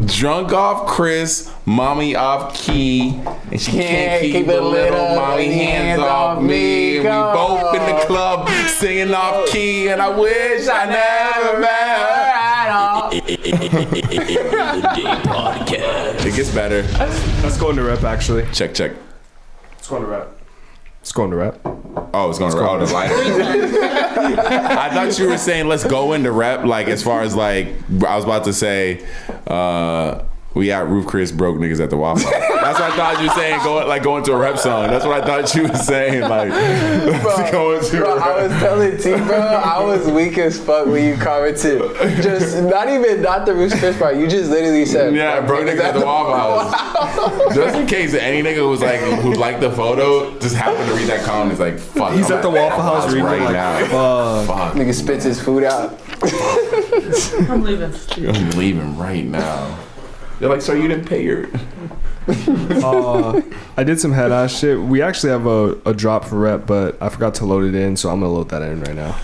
Drunk off Chris, mommy off Key, and she can't keep the little mommy hands off me. We both in the club singing off Key, and I wish I never met her at all. It gets better. Let's go into rap, actually. Check. Let's go into rap. Oh, it's going to rap. Oh, the lighter. I thought you were saying let's go into rap, like as far as like I was about to say we got Roof Chris broke niggas at the Waffle House. That's what I thought you were saying, go into a rap song. That's what I thought you were saying, like let's go into a rap. I was telling T, bro, I was weak as fuck when you commented. Just not the Roof Chris part. You just literally said, yeah, broke niggas at the Waffle House. Just in case any nigga who liked the photo just happened to read that comment, it's like, fuck. He's at the Waffle House reading right like, now. Fuck. Nigga spits his food out. I'm leaving. I'm leaving right now. They're like, sir, you didn't pay your... I did some head ass shit. We actually have a drop for rep, but I forgot to load it in, so I'm gonna load that in right now.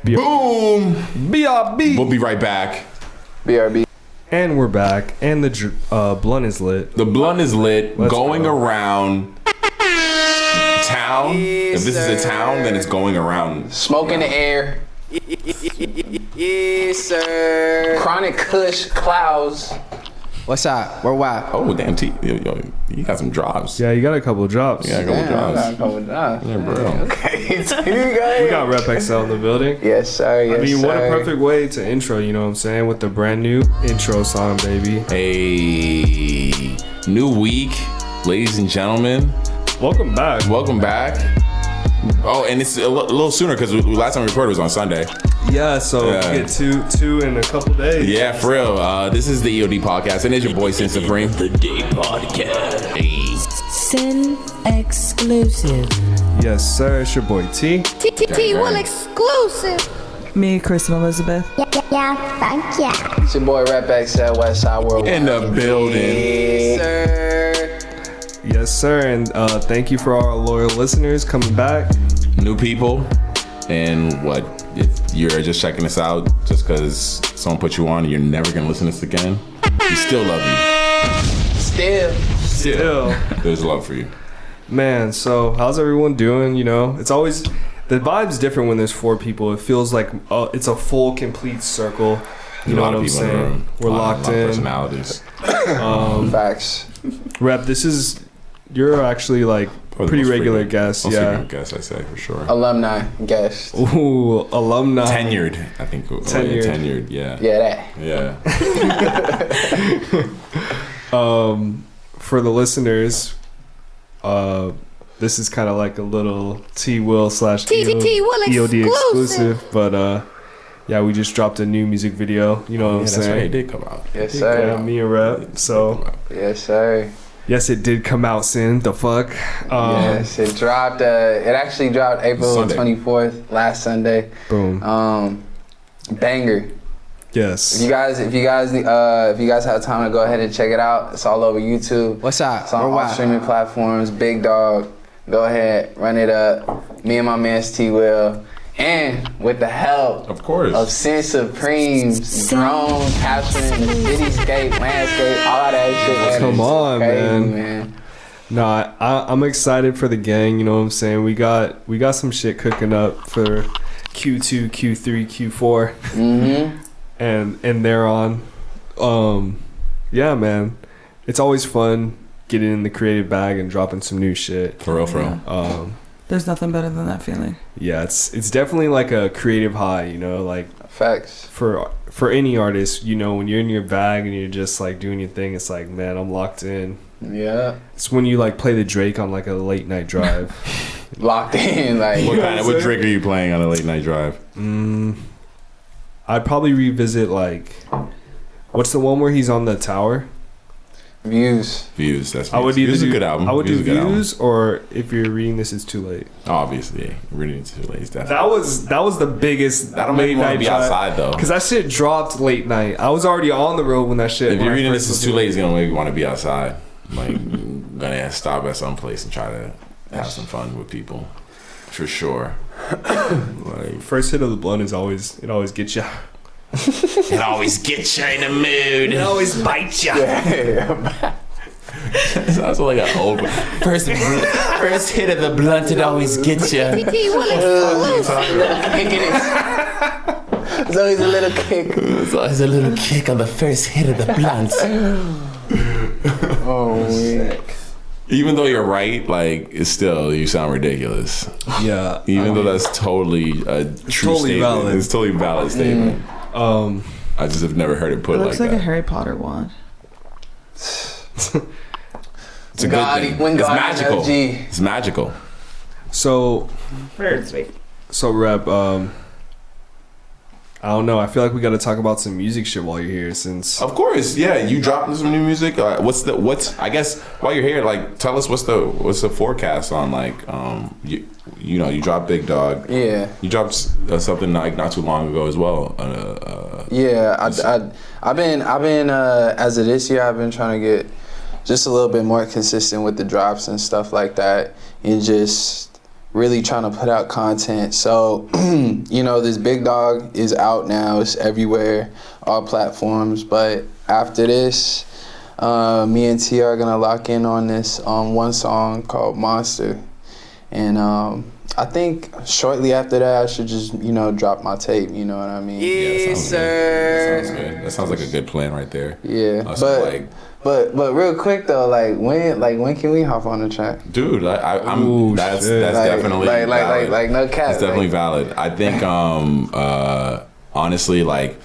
Boom! BRB. We'll be right back. BRB. And we're back, and the blunt is lit. The blunt is lit. Let's going go. around town. Yes, If this is a sir. town, then it's going around. Smoke in the air. Yes, sir. Chronic Kush clouds. What's up? We're wild. Oh, damn, T. Yo, you got some drops. Yeah, you got a couple of drops. Yeah, a couple drops. Yeah, bro. Okay, We got Rep XL in the building. Yes, sir. Yes, I mean, sir. what a perfect way to intro, you know what I'm saying? With the brand new intro song, baby. Hey, new week, ladies and gentlemen. Welcome back. Welcome back. Oh, and it's a little sooner because last time we recorded was on Sunday. Yeah, so Yeah. get two in a couple days. Yeah, for real. This is the EOD podcast, and it's your boy Sin Supreme. The Day Podcast. Hey. Sin exclusive. Yes, sir. It's your boy T. T Will exclusive. Me, Chris, and Elizabeth. Yeah, thank ya. It's your boy Rep XL Westside World. In the building. Yes, sir. Yes, sir. And thank you for our loyal listeners coming back. New people, and what? If you're just checking us out just because someone put you on and you're never gonna listen to this again, we still love you. Still. There's love for you. Man, so how's everyone doing? You know, it's always, the vibe's different when there's 4 people. It feels like it's a full, complete circle. You know what I'm saying? We're locked in. Personalities. Facts. Rep, you're actually like pretty regular guest. Most Yeah. frequent guest, I say for sure. Alumni guest. Ooh, alumni. Tenured, I think. Tenured, yeah. Yeah, that. Yeah. For the listeners, this is kind of like a little T Will / EOD exclusive, but yeah, we just dropped a new music video. You know what I'm That's right. saying? It did come out. Yes, sir. Yeah, me and Rep. So Yes, sir. yes, it did come out. Sin the fuck. Yes, it dropped. It actually dropped April Sunday. 24th, last Sunday. Boom. Banger. Yes. If you guys have time to go ahead and check it out, it's all over YouTube. What's up? It's on We're all wild. streaming platforms. Big Dog. Go ahead, run it up. Me and my man T Will, and with the help Of course. of Sin Supreme's drone capturing the cityscape, landscape, all that shit. Man, Come it's on, crazy, man. No, I'm excited for the gang. You know what I'm saying? We got some shit cooking up for Q2, Q3, Q4, and they're on. Yeah, man, it's always fun getting in the creative bag and dropping some new shit. For real. There's nothing better than that feeling. Yeah, it's definitely like a creative high. You know, like Facts. for any artist, you know, when you're in your bag and you're just like doing your thing, it's like, man, I'm locked in. Yeah. It's when you like play the Drake on like a late night drive. Locked in, like. What Drake are you playing on a late night drive? I'd probably revisit like, what's the one where he's on the tower? Views. Views. That's Views. I would either Views is do a good album. I would do is a good album. Views, or if you're reading this, it's too late. Obviously, yeah. Reading It's Too Late is definitely. That was the biggest. That don't make me want to be outside though. Because that shit dropped late night. I was already on the road when that shit. If when you're I reading first This Is listened Too to Late, it. it's gonna make me want to be outside. Like, gonna stop at some place and try to have some fun with people, for sure. Like, First hit of the blunt is always gets you. It always gets you in the mood. It always bites you. Sounds like an old first hit of the blunt. It always gets you. It's always a little kick. It's always a little kick on the first hit of the blunt. Oh, man. Even though you're right, like it's still you sound ridiculous. Yeah. Even though that's totally a true totally statement. valid. It's totally valid statement. I just have never heard it put It looks like like that. a Harry Potter wand. It's a God, good thing. when It's God magical. LG. It's magical. So Rep, I don't know. I feel like we got to talk about some music shit while you're here, since Of course, yeah. You dropped some new music. What's I guess while you're here, like tell us what's the forecast on like you dropped Big Dog. Yeah. You dropped something like not too long ago as well. I've been as of this year, I've been trying to get just a little bit more consistent with the drops and stuff like that, and just really trying to put out content. So, this Big Dog is out now. It's everywhere, all platforms. But after this, me and T are gonna lock in on this one song called Monster. And I think shortly after that, I should just, drop my tape. You know what I mean? yes, sir. That sounds good. That sounds like a good plan right there. Yeah, but real quick though, when can we hop on the track? Dude, I'm. Ooh, that's shit. definitely valid. like no cap. It's definitely valid. I think honestly, like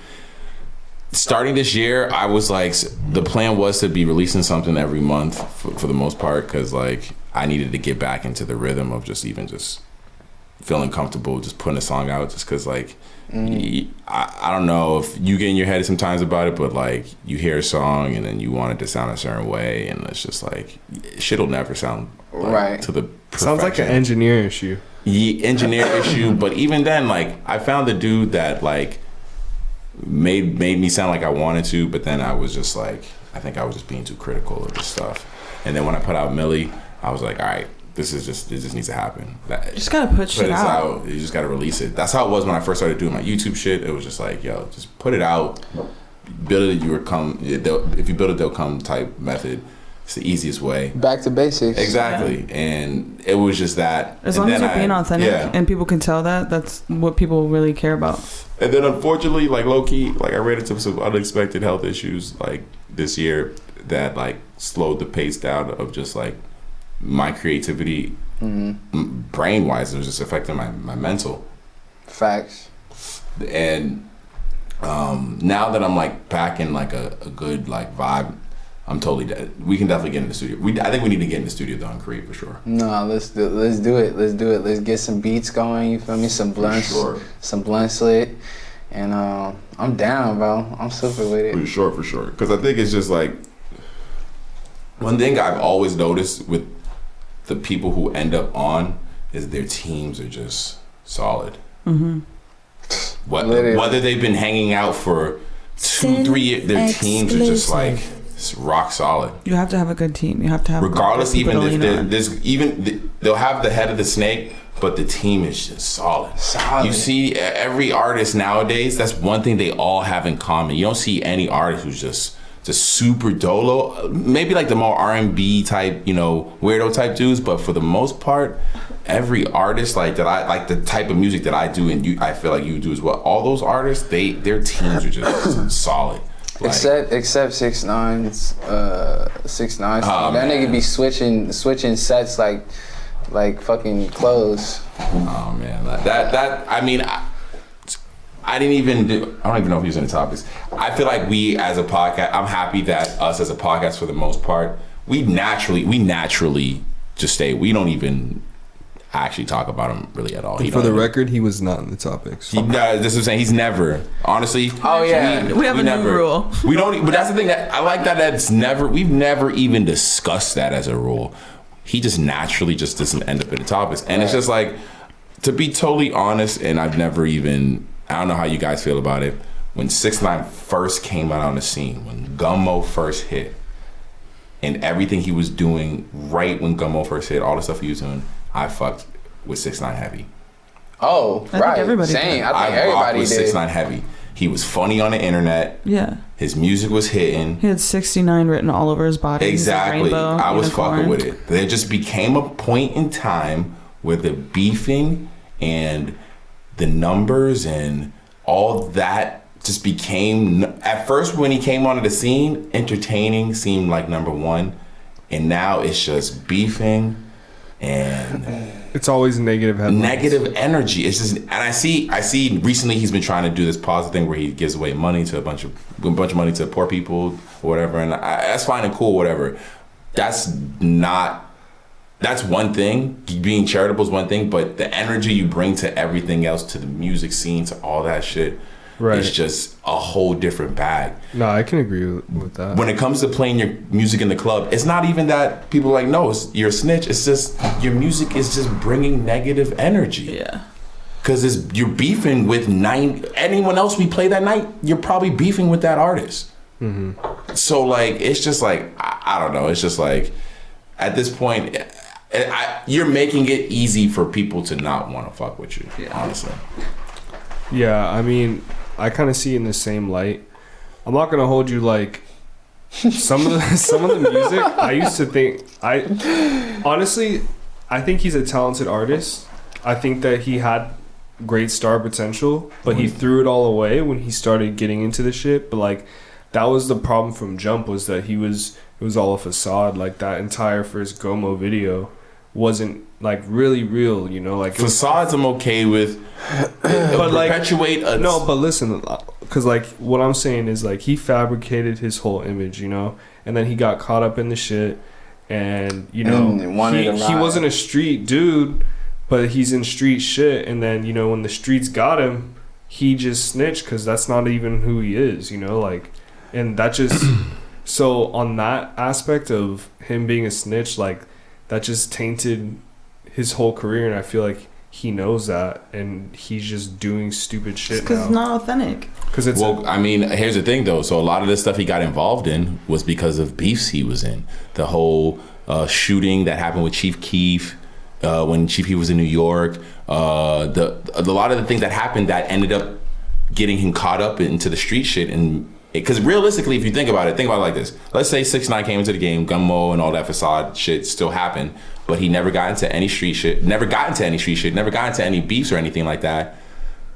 starting this year, I was like, the plan was to be releasing something every month for the most part, because like I needed to get back into the rhythm of just feeling comfortable just putting a song out, just because like I don't know if you get in your head sometimes about it, but like you hear a song and then you want it to sound a certain way, and it's just like shit'll never sound like, right to the perfection. Sounds like an engineer issue. Engineer issue, but even then, like I found the dude that like made me sound like I wanted to, but then I was just like, I think I was just being too critical of this stuff. And then when I put out Millie, I was like, all right, this just needs to happen. You just gotta put shit out. You just gotta release it. That's how it was when I first started doing my YouTube shit. It was just like, yo, just put it out, build it. If you build it, they'll come type method. It's the easiest way. Back to basics. Exactly. Yeah. And it was just that. As long as you're being authentic and people can tell that's what people really care about. And then unfortunately, like low key, like I ran into some unexpected health issues like this year that like slowed the pace down of just like my creativity, brain wise. It was just affecting my mental. Facts. And now that I'm like back in like a good like vibe, I'm totally dead. We can definitely get in the studio. I think we need to get in the studio though and create for sure. No, let's do it. Let's get some beats going. You feel me? Some blunts, some blunt slit, and I'm down, bro. I'm super with it. For sure. Because I think it's just like one thing I've always noticed with the people who end up on is their teams are just solid. Mm-hmm. Whether they've been hanging out for 2-3 years, their teams are just like rock solid. You have to have a good team. You have to have regardless, even if they'll have the head of the snake, but the team is just solid. You see every artist nowadays, that's one thing they all have in common. You don't see any artist who's just super dolo. Maybe like the more R&B type, weirdo type dudes, but for the most part, every artist like that, I like the type of music that I do, and I feel like you do as well. All those artists, their teams are just solid. Like, except 6ix9ine's 6ix9ine. That nigga be switching sets like fucking clothes. Oh man, that I mean, I didn't even do. I don't even know if he's in the topics. I feel like we as a podcast, I'm happy that us as a podcast for the most part, we naturally just stay. We don't even actually talk about him really at all. For the record, he was not in the topics. This is what I'm saying. He's never, honestly. Oh yeah, we have a new rule. We don't. But that's the thing that I like we've never even discussed that as a rule. He just naturally just doesn't end up in the topics, and it's just like, to be totally honest, and I've never even. I don't know how you guys feel about it. When 6ix9ine first came out on the scene, when Gummo first hit, and everything he was doing right when Gummo first hit, all the stuff he was doing, I fucked with 6ix9ine heavy. Oh, I think everybody did. I think everybody with did. 6ix9ine heavy. He was funny on the internet. Yeah. His music was hitting. He had 69 written all over his body. Exactly. Rainbow, I was unicorn. fucking with it. There just became a point in time where the beefing and the numbers and all that just became, at first when he came onto the scene, entertaining seemed like number one. And now it's just beefing and it's always negative headlines. Negative energy. It's just, and I see recently he's been trying to do this positive thing where he gives away money to a bunch of money to poor people or whatever, and that's fine and cool, whatever. That's one thing. Being charitable is one thing, but the energy you bring to everything else, to the music scene, to all that shit, is just a whole different bag. No, I can agree with that. When it comes to playing your music in the club, it's not even that people are like, no, you're a snitch. It's just your music is just bringing negative energy. Yeah. Because you're beefing with anyone else we play that night, you're probably beefing with that artist. Mm-hmm. So, like, it's just like, I don't know. It's just like, at this point, you're making it easy for people to not want to fuck with you, honestly. Yeah, I mean, I kind of see it in the same light. I'm not gonna hold you, like, some of the music. I used to think, honestly, I think he's a talented artist. I think that he had great star potential, but he threw it all away when he started getting into the shit. But like, that was the problem from Jump, was that it was all a facade. Like, that entire first Gomo video wasn't like really real, you know. Like, facades I'm okay with, but perpetuate like, no, but listen, because like what I'm saying is, like, he fabricated his whole image, you know, and then he got caught up in the shit, and you know, he wasn't a street dude, but he's in street shit, and then, you know, when the streets got him, he just snitched because that's not even who he is, you know, like, and that just so on that aspect of him being a snitch, like, that just tainted his whole career, and I feel like he knows that, and he's just doing stupid shit because it's not authentic. I mean, here's the thing though. So a lot of the stuff he got involved in was because of beefs he was in. The whole shooting that happened with Chief Keef when Chief Keef was in New York. A lot of the things that happened that ended up getting him caught up into the street shit. And because realistically, if you think about it like this. Let's say 6ix9ine came into the game, Gummo and all that facade shit still happened, but he never got into any street shit, never got into any beefs or anything like that.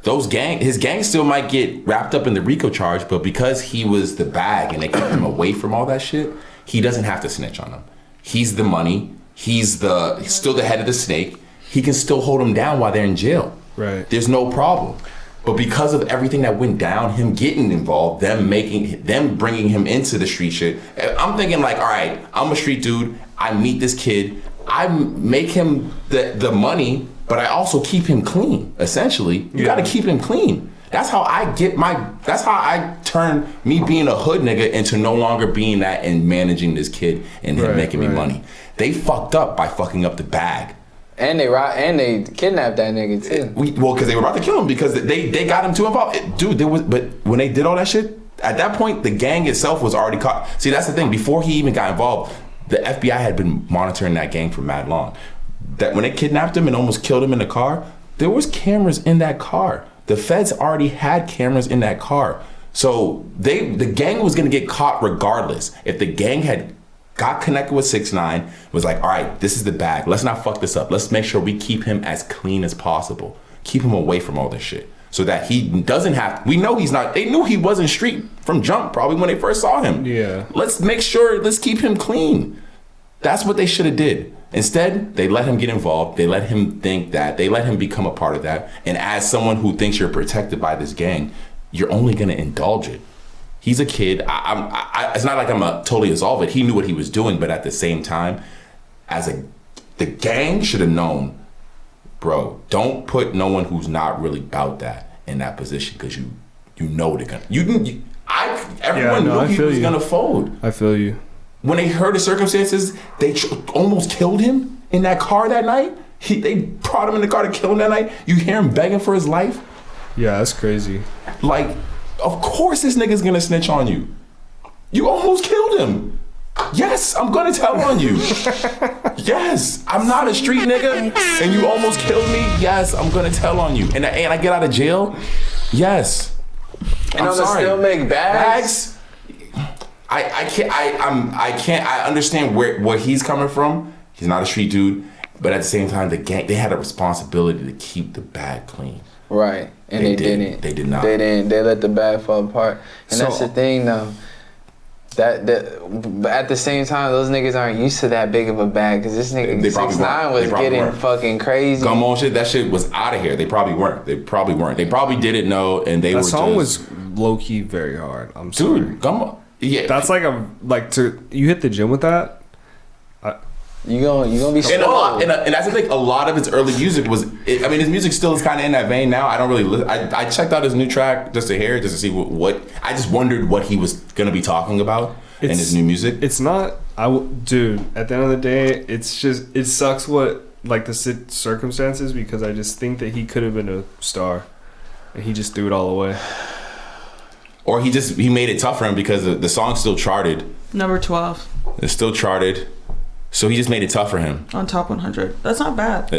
His gang still might get wrapped up in the RICO charge, but because he was the bag and they kept him away from all that shit, he doesn't have to snitch on them. He's the money. He's still the head of the snake. He can still hold them down while they're in jail. Right. There's no problem. But because of everything that went down, him getting involved, them bringing him into the street shit, I'm thinking like, all right, I'm a street dude. I meet this kid. I make him the money, but I also keep him clean. Essentially, you got to keep him clean. That's how I turn me being a hood nigga into no longer being that and managing this kid and him making me money. They fucked up by fucking up the bag. And they kidnapped that nigga too. Because they were about to kill him because they got him too involved. Dude, but when they did all that shit, at that point the gang itself was already caught. See, that's the thing. Before he even got involved, the FBI had been monitoring that gang for mad long. That when they kidnapped him and almost killed him in the car, there was cameras in that car. The feds already had cameras in that car. So the gang was gonna get caught regardless. If the gang had got connected with 6ix9ine, was like, all right, this is the bag. Let's not fuck this up. Let's make sure we keep him as clean as possible. Keep him away from all this shit. So that he doesn't have, we know he's not, they knew he wasn't street from jump probably when they first saw him. Yeah. Let's make sure, let's keep him clean. That's what they should have did. Instead, they let him get involved. They let him think that. They let him become a part of that. And as someone who thinks you're protected by this gang, you're only going to indulge it. He's a kid. It's not like I'm totally absolve it. He knew what he was doing, but at the same time, the gang should have known, bro, don't put no one who's not really about that in that position because you know they're gonna. Everyone knew he was gonna fold. I feel you. When they heard the circumstances, they almost killed him in that car that night. They brought him in the car to kill him that night. You hear him begging for his life. Yeah, that's crazy. Like, of course this nigga's gonna snitch on you. You almost killed him. Yes, I'm gonna tell on you. Yes, I'm not a street nigga and you almost killed me. Yes, I'm gonna tell on you. And I get out of jail. Yes. And I'm sorry. Still make bags. I can't. I understand where he's coming from. He's not a street dude, but at the same time, the gang, they had a responsibility to keep the bag clean. Right, and they didn't. They did not. They didn't. They let the bag fall apart, and that's the thing, though. But at the same time, those niggas aren't used to that big of a bag because this nigga 6ix9ine was getting fucking crazy. Gummo shit, that shit was out of here. They probably weren't. They probably didn't know, and they were. That song was low key very hard. I'm sorry, dude. Gummo, yeah, that's you hit the gym with that. You gonna be slow. And that's the thing. A lot of his early music was. His music still is kind of in that vein now. I don't really listen. I checked out his new track just to hear it, just to see what. I just wondered what he was gonna be talking about in his new music. It's not. Dude. At the end of the day, it's just it sucks what the circumstances because I just think that he could have been a star, and he just threw it all away. Or he made it tough for him because the song still charted. Number 12. It's still charted. So he just made it tough for him. On top 100. That's not bad.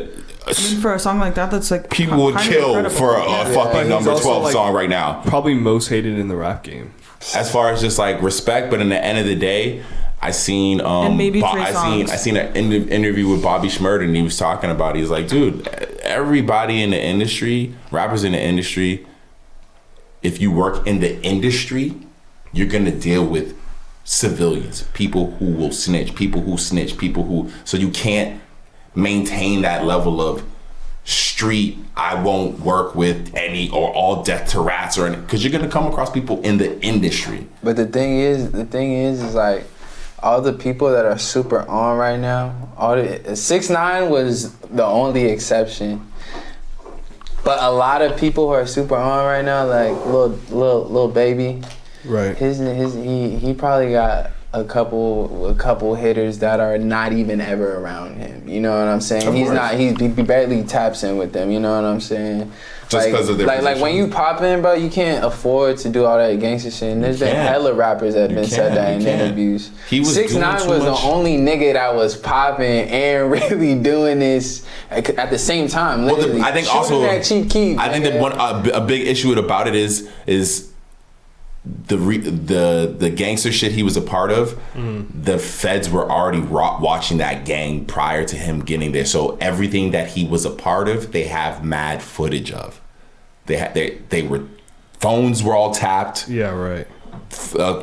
For a song like that, that's like... People would kill incredible. For a fucking number 12 song right now. Probably most hated in the rap game. As far as just respect, but in the end of the day, I seen an interview with Bobby Shmurda, and he was talking about, he's like, dude, everybody in the industry, rappers in the industry, if you work in the industry, you're gonna deal with civilians, people who will snitch, so you can't maintain that level of street, I won't work with any or all death to rats or any, because you're gonna come across people in the industry. But the thing is like all the people that are super on right now, 6ix9ine was the only exception. But a lot of people who are super on right now, like little baby, right? He probably got a couple hitters that are not even ever around him. You know what I'm saying? He barely taps in with them. You know what I'm saying? Just because of their like when you pop in, bro, you can't afford to do all that gangster shit. And there's been hella rappers that have been said that in interviews. 6ix9ine was the only nigga that was popping and really doing this at the same time. Literally. Well, I think also that Chief Keef. I think that a big issue about it is the gangster shit he was a part of. The feds were already watching that gang prior to him getting there, so everything that he was a part of, they have mad footage of. They were phones were all tapped. Yeah, right.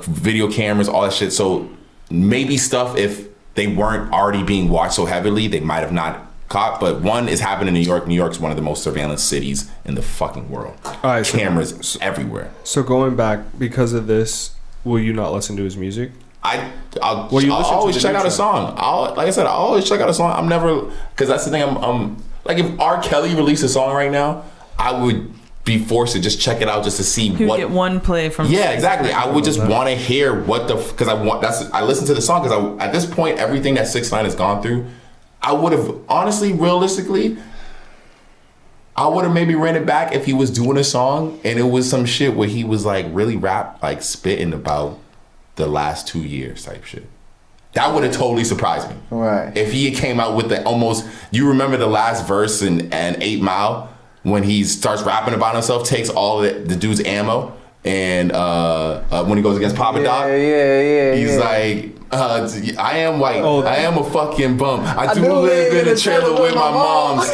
Video cameras, all that shit. So maybe stuff, if they weren't already being watched so heavily, they might have not caught. But one is happening in New York. New York's one of the most surveillance cities in the fucking world. All right, cameras everywhere. So going back, because of this, will you not listen to his music? I'll always check out a song. Like I said, I'll always check out a song. I'm never, because that's the thing. I'm like, if R. Kelly released a song right now, I would be forced to just check it out just to see what. Get one play from. Yeah, exactly. I would just want to hear what because I listen to the song because at this point everything that 6ix9ine has gone through, I would have honestly, realistically, I would have maybe ran it back if he was doing a song and it was some shit where he was like really spitting about the last 2 years type shit. That would have totally surprised me. Right. If he came out with the almost, you remember the last verse in 8 Mile when he starts rapping about himself, takes all the dude's ammo, and when he goes against Papa Doc, he's like, I am white, I am a fucking bum, I do live in a trailer with my mom's.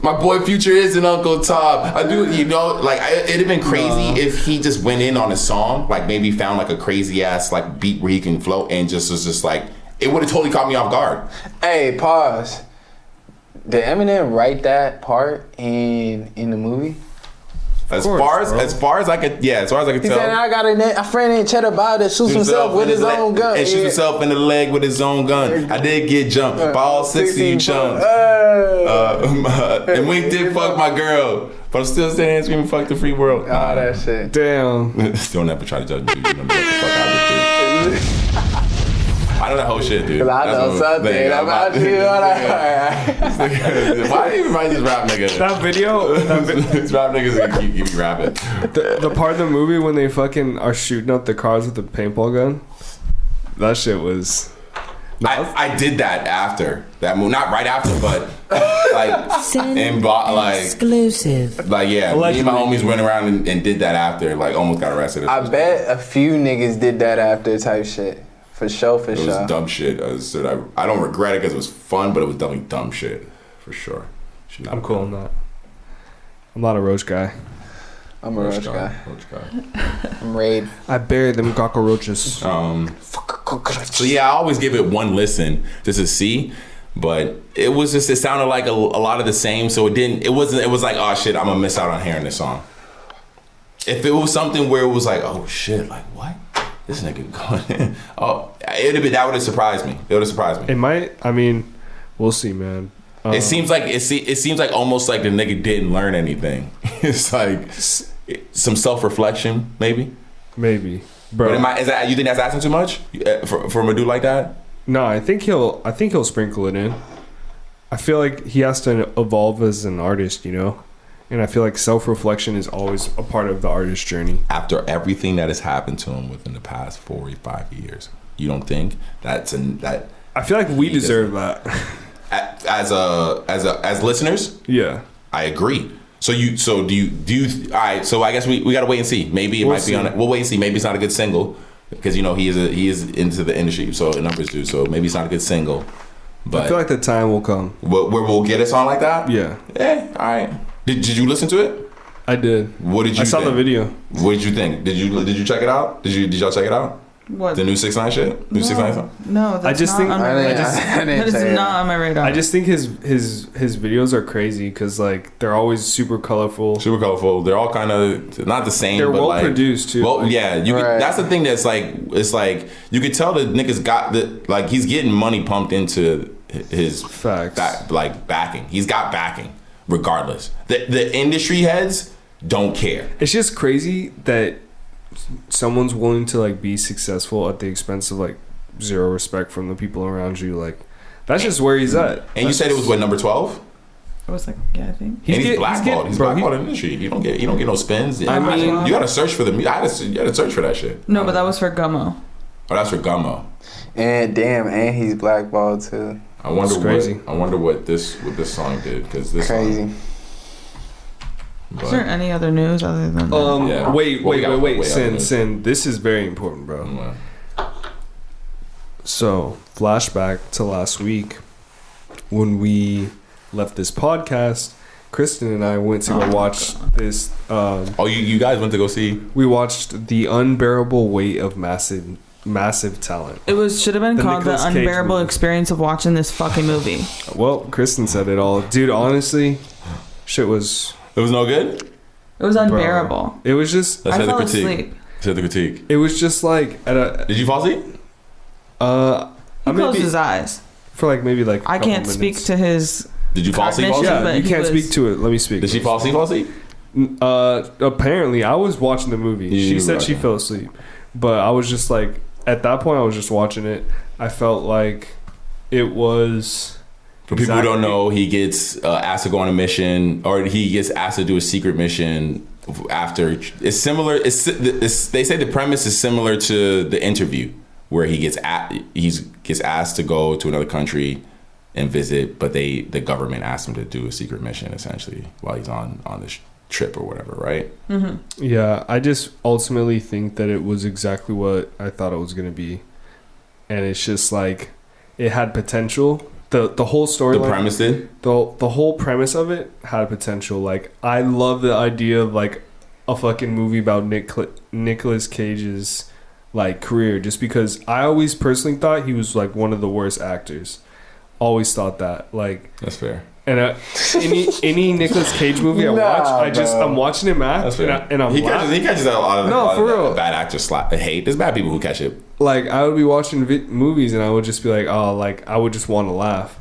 My boy Future is an Uncle Tom. I do, it'd have been crazy if he just went in on a song, like maybe found like a crazy ass like beat where he can flow and just was just like, it would have totally caught me off guard. Hey, pause. Did Eminem write that part in the movie? As far as I could tell. He said, I got a friend named Cheddar Bob that shoots himself with his own gun. And shoots himself in the leg with his own gun. I did get jumped by all 6 of you chums. And we did fuck my girl. But I'm still standing and screaming, fuck the free world. Oh, that shit. Damn. Don't ever try to judge me. You know what the fuck I would do. I know that whole shit, dude. I know something about you. Why do you even write this rap nigga? That video. These rap niggas gonna keep me rapping. The part of the movie when they fucking are shooting up the cars with the paintball gun. That shit was. I did that after that move, not right after, but like Sin exclusive. Like yeah, me and my homies went around and did that after, like almost got arrested. I bet a few niggas did that after type shit. For sure. It was dumb shit. I don't regret it because it was fun, but it was definitely dumb shit for sure. I'm cool on that. I'm not a roach guy. I'm a roach guy. I'm raid. I bury them cockroaches. So yeah, I always give it one listen just to see, but it sounded like a lot of the same. So it was like, oh shit, I'm gonna miss out on hearing this song. If it was something where it was like, oh shit, like what? This nigga going, that would have surprised me. It would have surprised me. It might. I mean, we'll see, man. It seems like almost like the nigga didn't learn anything. It's like some self-reflection, maybe. Maybe, bro. But you think that's asking too much from a dude like that? No, I think he'll sprinkle it in. I feel like he has to evolve as an artist, you know. And I feel like self-reflection is always a part of the artist's journey. After everything that has happened to him within the past 45 years, you don't think that? I feel like we deserve that. As listeners, yeah, I agree. So do you? All right. So I guess we gotta wait and see. Maybe might be on it. We'll wait and see. Maybe it's not a good single because you know he is into the industry. So numbers do. So maybe it's not a good single. But I feel like the time will come where we'll get a song like that. Yeah. All right. Did you listen to it? I did. What did you? I saw the video. What did you think? Did you check it out? Did y'all check it out? What? The new 6ix9ine shit? New 6ix9ine song? No, that's not on my radar. That is not on my radar. I just think his videos are crazy because like they're always super colorful. Super colorful. They're all kind of not the same. They're but well produced too. Well, yeah. That's the thing that's like it's like you could tell the niggas got like he's getting money pumped into his facts backing. He's got backing regardless. The industry heads don't care. It's just crazy that someone's willing to like be successful at the expense of like zero respect from the people around you. Like that's just where he's at. And you said it was what, number 12? I was like, yeah, I think. He's blackballed. He's blackballed in the industry. You don't get no spins. I mean, you gotta search for you gotta search for that shit. No, but that was for Gummo. Oh, that's for Gummo. And and he's blackballed too. I wonder what this song did because this crazy. Song, is there any other news other than that? Yeah. Wait. Sin. This is very important, bro. Mm-hmm. So, flashback to last week when we left this podcast. Kristen and I went to go watch this. You guys went to go see? We watched The Unbearable Weight of Massive Talent. It should have been called The Unbearable Experience of Watching This Fucking Movie. Well, Kristen said it all. Dude, honestly, shit was... It was no good? It was unbearable. Bro, it was just... I fell asleep. Said the critique. It was just like... Did you fall asleep? He closed his eyes. For like maybe like I can't speak to his... Did you fall asleep? Yeah, you can't speak to it. Let me speak. Did she fall asleep? Apparently, I was watching the movie. She said she fell asleep. But I was just like... At that point, I was just watching it. I felt like it was... For people who don't know, he gets asked to go on a mission, or he gets asked to do a secret mission after. It's similar. They say the premise is similar to The Interview, where he gets asked to go to another country and visit, but the government asked him to do a secret mission essentially while he's on this trip or whatever, right? Mm-hmm. Yeah, I just ultimately think that it was exactly what I thought it was going to be, and it's just like it had potential. The whole story. The premise did? The whole premise of it had potential. Like, I love the idea of, like, a fucking movie about Nicolas Cage's, like, career. Just because I always personally thought he was, like, one of the worst actors. Always thought that. Like... That's fair. And any Nicolas Cage movie I watch, I'm watching him act, and I'm he catches a lot of bad actors hate. There's bad people who catch it. Like, I would be watching movies, and I would just be like, oh, like, I would just want to laugh,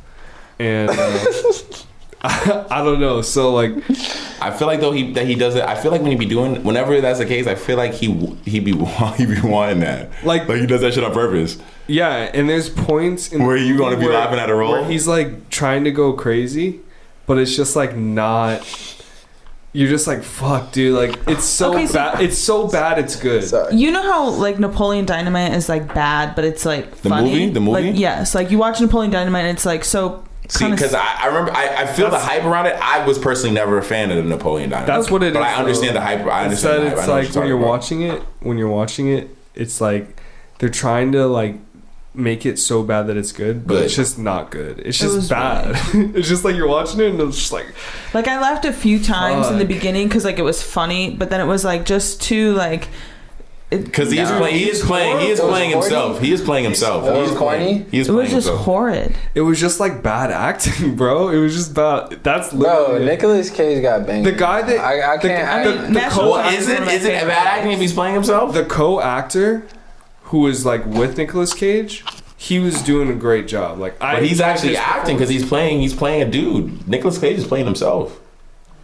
and I don't know. So like, I feel like though he does it. I feel like when he be doing, whenever that's the case, I feel like he be wanting that. Like he does that shit on purpose. Yeah, and there's points where you gonna be laughing at a role where he's like trying to go crazy, but it's just like not. you're just like, fuck, dude. Like, it's so bad. It's so bad. It's good. Sorry. You know how like Napoleon Dynamite is like bad, but it's like funny. The movie. Like, yes, like you watch Napoleon Dynamite, and it's like so. See, because I remember, I feel the hype around it. I was personally never a fan of the Napoleon Dynamite. That's what it is. But I understand the hype. I understand the hype. It's like when you're watching it, it's like they're trying to like make it so bad that it's good, but it's just not good. It's just bad. Really. It's just like you're watching it and it's just like I laughed a few times in the beginning because like it was funny, but then it was like just too like. Because he is playing himself. He is playing himself. It was corny. It was just horrid. It was just like bad acting, bro. It was just bad. That's literally. Bro, Nicolas Cage got banged. The guy that I can't. Is it bad acting if he's playing himself? The co-actor who was like with Nicolas Cage, he was doing a great job. Like, but he's actually acting because he's playing a dude. Nicolas Cage is playing himself.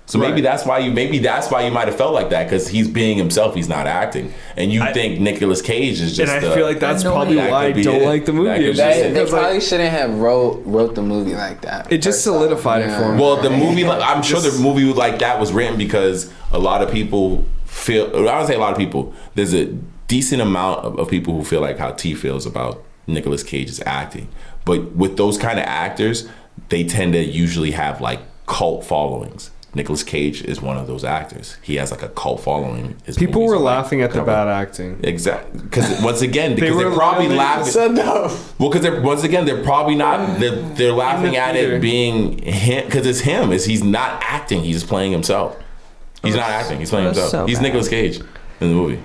So maybe that's why you might have felt like that, because he's being himself. He's not acting, and you think Nicolas Cage is just. And I feel like that's probably why I don't like the movie. They probably shouldn't have wrote the movie like that. It just solidified it for me. Well, the movie, I'm sure the movie like that was written because a lot of people feel. I don't say a lot of people. There's a decent amount of people who feel like how T feels about Nicolas Cage's acting, but with those kind of actors, they tend to usually have like cult followings. Nicolas Cage is one of those actors. He has like a cult following. People were laughing at the bad acting. Exactly. Because once again, they're probably laughing. Well, because they're probably not. They're laughing at it being him because it's him. He's not acting. He's just playing himself. He's not acting. He's playing himself. So he's Nicolas Cage in the movie.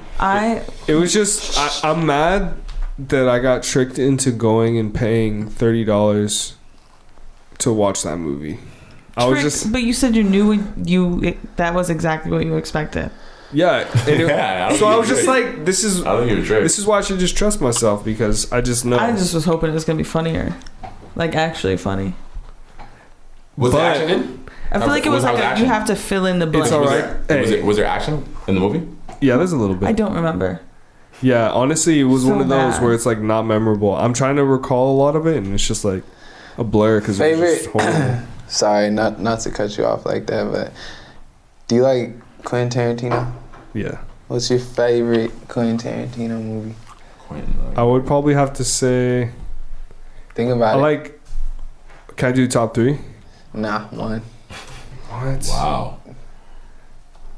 It was just. I'm mad that I got tricked into going and paying $30 to watch that movie. But you said you knew that was exactly what you expected. Yeah. So I was just like, this is why I should just trust myself, because I just know. I just was hoping it was gonna be funnier, like actually funny. Was there action in? I feel like it was like you have to fill in the blanks. It's all right. Was there action in the movie? Yeah, there's a little bit. I don't remember. Yeah, honestly, it was one of those where it's like not memorable. I'm trying to recall a lot of it, and it's just like a blur because it was just horrible. Sorry, not to cut you off like that, but do you like Quentin Tarantino? Yeah. What's your favorite Quentin Tarantino movie? I would probably have to say. Think about it. Can I do top 3? Nah, 1. What? Wow.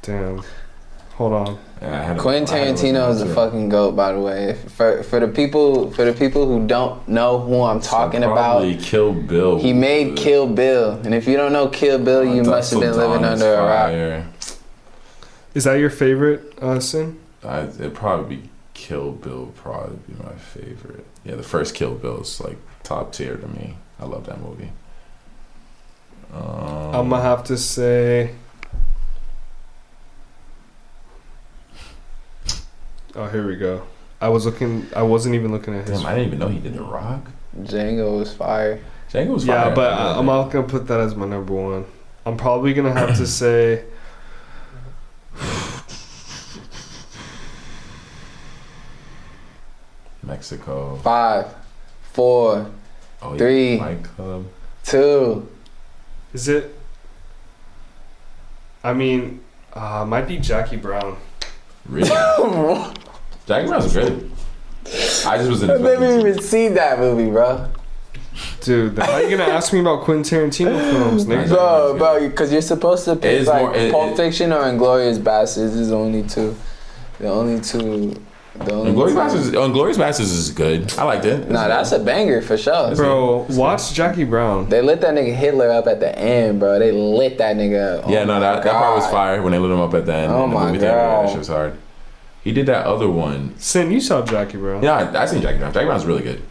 Damn. Hold on. Quentin Tarantino is a fucking goat, by the way. For the people who don't know who I'm talking about, Kill Bill. He made Kill Bill, and if you don't know Kill Bill, you must have been living under a rock. Is that your favorite, Sin? It'd probably be Kill Bill. Probably be my favorite. Yeah, the first Kill Bill is like top tier to me. I love that movie. I'm gonna have to say. Oh, here we go. I wasn't even looking at his. Damn, I didn't even know he did The Rock. Django was fire. Yeah, but I'm not gonna put that as my number 1. I'm probably gonna have to say. Mexico. 5, 4, 3, 2. Is it? I mean, might be Jackie Brown. Really? Jackie Brown's good. I just was in. I've never even seen that movie, bro. Dude, how are you gonna ask me about Quentin Tarantino films, nigga? Bro, because you're supposed to pick Pulp Fiction or Inglourious Basterds. Is only two. The only two. Inglourious Basterds is good. I liked it. Nah, that's a banger for sure. Bro, watch Jackie Brown. They lit that nigga Hitler up at the end, bro. They lit that nigga up. Yeah, that part was fire when they lit him up at the end. Oh my god, that shit was hard. He did that other one. Sin, you saw Jackie Brown. Yeah, I seen Jackie Brown. Jackie Brown's really good.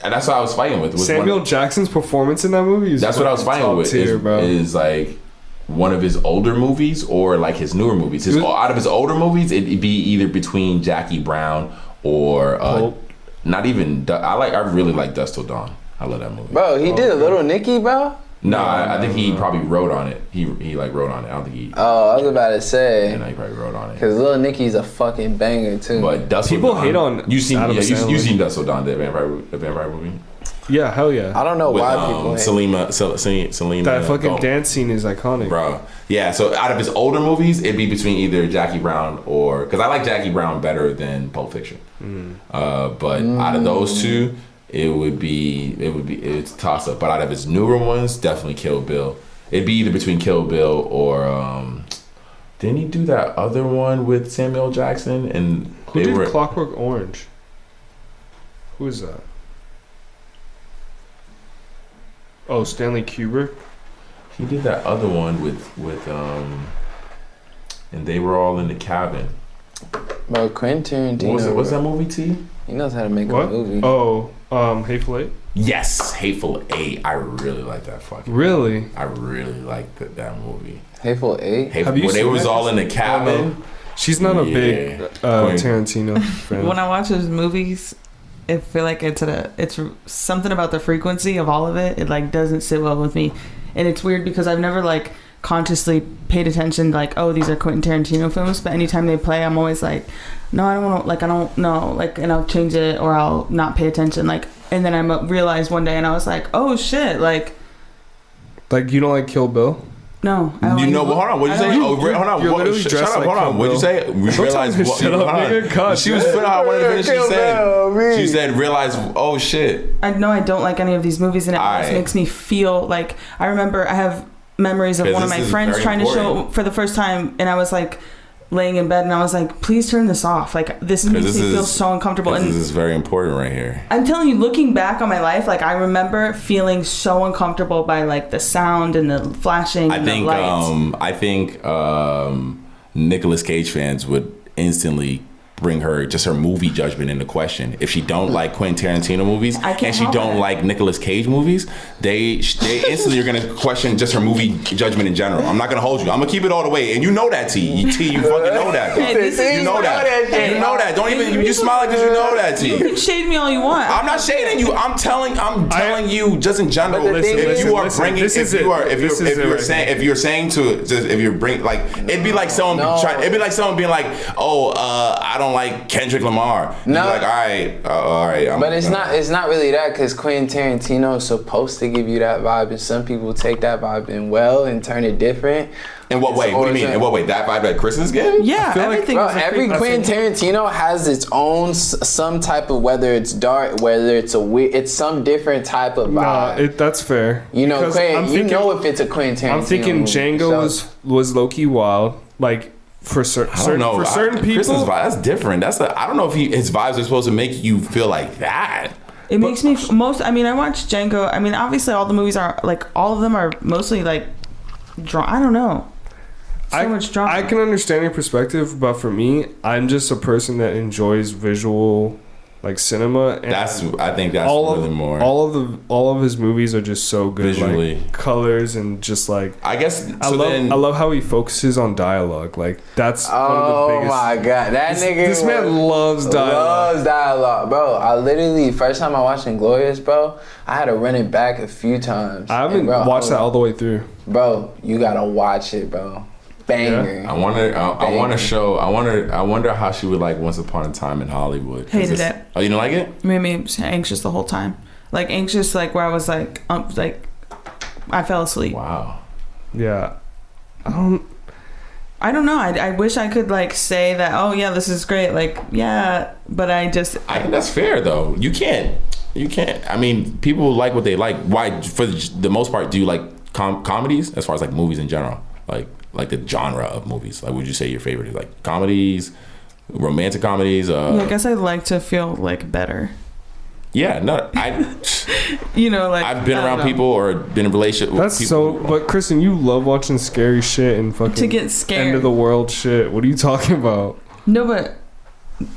And that's what I was fighting with. Samuel Jackson's performance in that movie is that's what I was fighting with. Is like one of his older movies or like his newer movies. Out of his older movies, it'd be either between Jackie Brown or not even. I really like Dusk Till Dawn. I love that movie. Bro, he did a Little Nicky, bro. No, I think he probably wrote on it. He like wrote on it. I don't think he. Oh, I was about to say. Yeah, he probably wrote on it. Because Little Nicky's a fucking banger too. But Dusk Till Dawn. People hate on. You seen Dusk Till Dawn, the vampire movie? Yeah, hell yeah. I don't know with, why people hate. Selena. That fucking dance scene is iconic, bro. Yeah, so out of his older movies, it'd be between either Jackie Brown or because I like Jackie Brown better than Pulp Fiction. But out of those two, it's a toss up. But out of his newer ones, definitely Kill Bill. It'd be either between Kill Bill or didn't he do that other one with Samuel L. Jackson? And who did Clockwork Orange? Who is that? Oh, Stanley Kubrick. He did that other one with and they were all in the cabin. Bro, Quentin Tarantino. What's that movie, T? He knows how to make What? a movie. Oh, Hateful Eight. Yes, Hateful Eight. I really like that fucking. Really? I really liked that movie. Hateful Eight. Have you when they seen was that? all in the cabin. Oh, no. She's not a big Tarantino fan. When I watch his movies, I feel like it's something about the frequency of all of it. It like doesn't sit well with me, and it's weird because I've never like consciously paid attention like, oh, these are Quentin Tarantino films, but anytime they play, I'm always like, no, I don't want to, like, I don't know, like, and I'll change it or I'll not pay attention, like, and then I realized one day and I was like, oh shit, like you don't like Kill Bill? No, I don't. You know, but hold on. What'd you say? Hold on. Shut up. Hold on. What'd you say? We realized. Shut up, nigga. She was finna. I wanted to finish. She said, "Realize." Oh shit. I know I don't like any of these movies, and it always makes me feel like I remember I have memories of one of my friends trying to show for the first time, and I was like laying in bed and I was like, please turn this off, like this makes me feel so uncomfortable. And this is very important right here. I'm telling you, looking back on my life, like I remember feeling so uncomfortable by like the sound and the flashing and the lights. I think Nicolas Cage fans would instantly bring her movie judgment into question. If she don't like Quentin Tarantino movies and she don't like Nicolas Cage movies, they instantly are going to question just her movie judgment in general. I'm not going to hold you. I'm going to keep it all the way. And you know that, T. You fucking know that. You know that. You know that. Don't even, you smile like this, you know that, T. You can shade me all you want. I'm not shading you. I'm telling you just in general. If you're saying it'd be like someone being like, oh, I don't like Kendrick Lamar. No, like all right. But it's not really that, because Quentin Tarantino is supposed to give you that vibe, and some people take that vibe and turn it different. In what way? What do you mean? In what way? That vibe that Chris is giving? Yeah, everything. Every Quentin Tarantino has its own some type of, whether it's dark, whether it's it's some different type of vibe. Nah, that's fair. You know, if it's a Quentin Tarantino. I'm thinking Django was low key wild, like. For certain people, that's different. I don't know if his vibes are supposed to make you feel like that. It makes me I mean, I watched Django. I mean, obviously, all the movies are like, all of them are mostly like, I don't know. Much drama. I can understand your perspective, but for me, I'm just a person that enjoys visual, like cinema. And I think that's really more. All of his movies are just so good, visually, like, colors and just like. I guess I love how he focuses on dialogue. Like that's one of the biggest. Oh my god, this man loves dialogue. Loves dialogue, bro. I literally first time I watched Inglourious, bro, I had to run it back a few times. I haven't watched that all the way through. Bro, you gotta watch it, bro. Banger. Yeah. I wonder how she would like Once Upon a Time in Hollywood. Hated it. Oh, you didn't like it? It made me anxious the whole time. Like anxious, like where I was like I fell asleep. Wow. Yeah. I don't know. I wish I could like say that. Oh yeah, this is great. Like yeah, but I think that's fair though. You can't. I mean, people like what they like. Why? For the most part, do you like comedies as far as like movies in general? Like the genre of movies. Like, would you say your favorite is like comedies, romantic comedies? I guess I like to feel like better. Yeah, no, like I've been around people or been in relationship with people. But Kristen, you love watching scary shit and fucking to get scared. End of the world shit. What are you talking about? No, but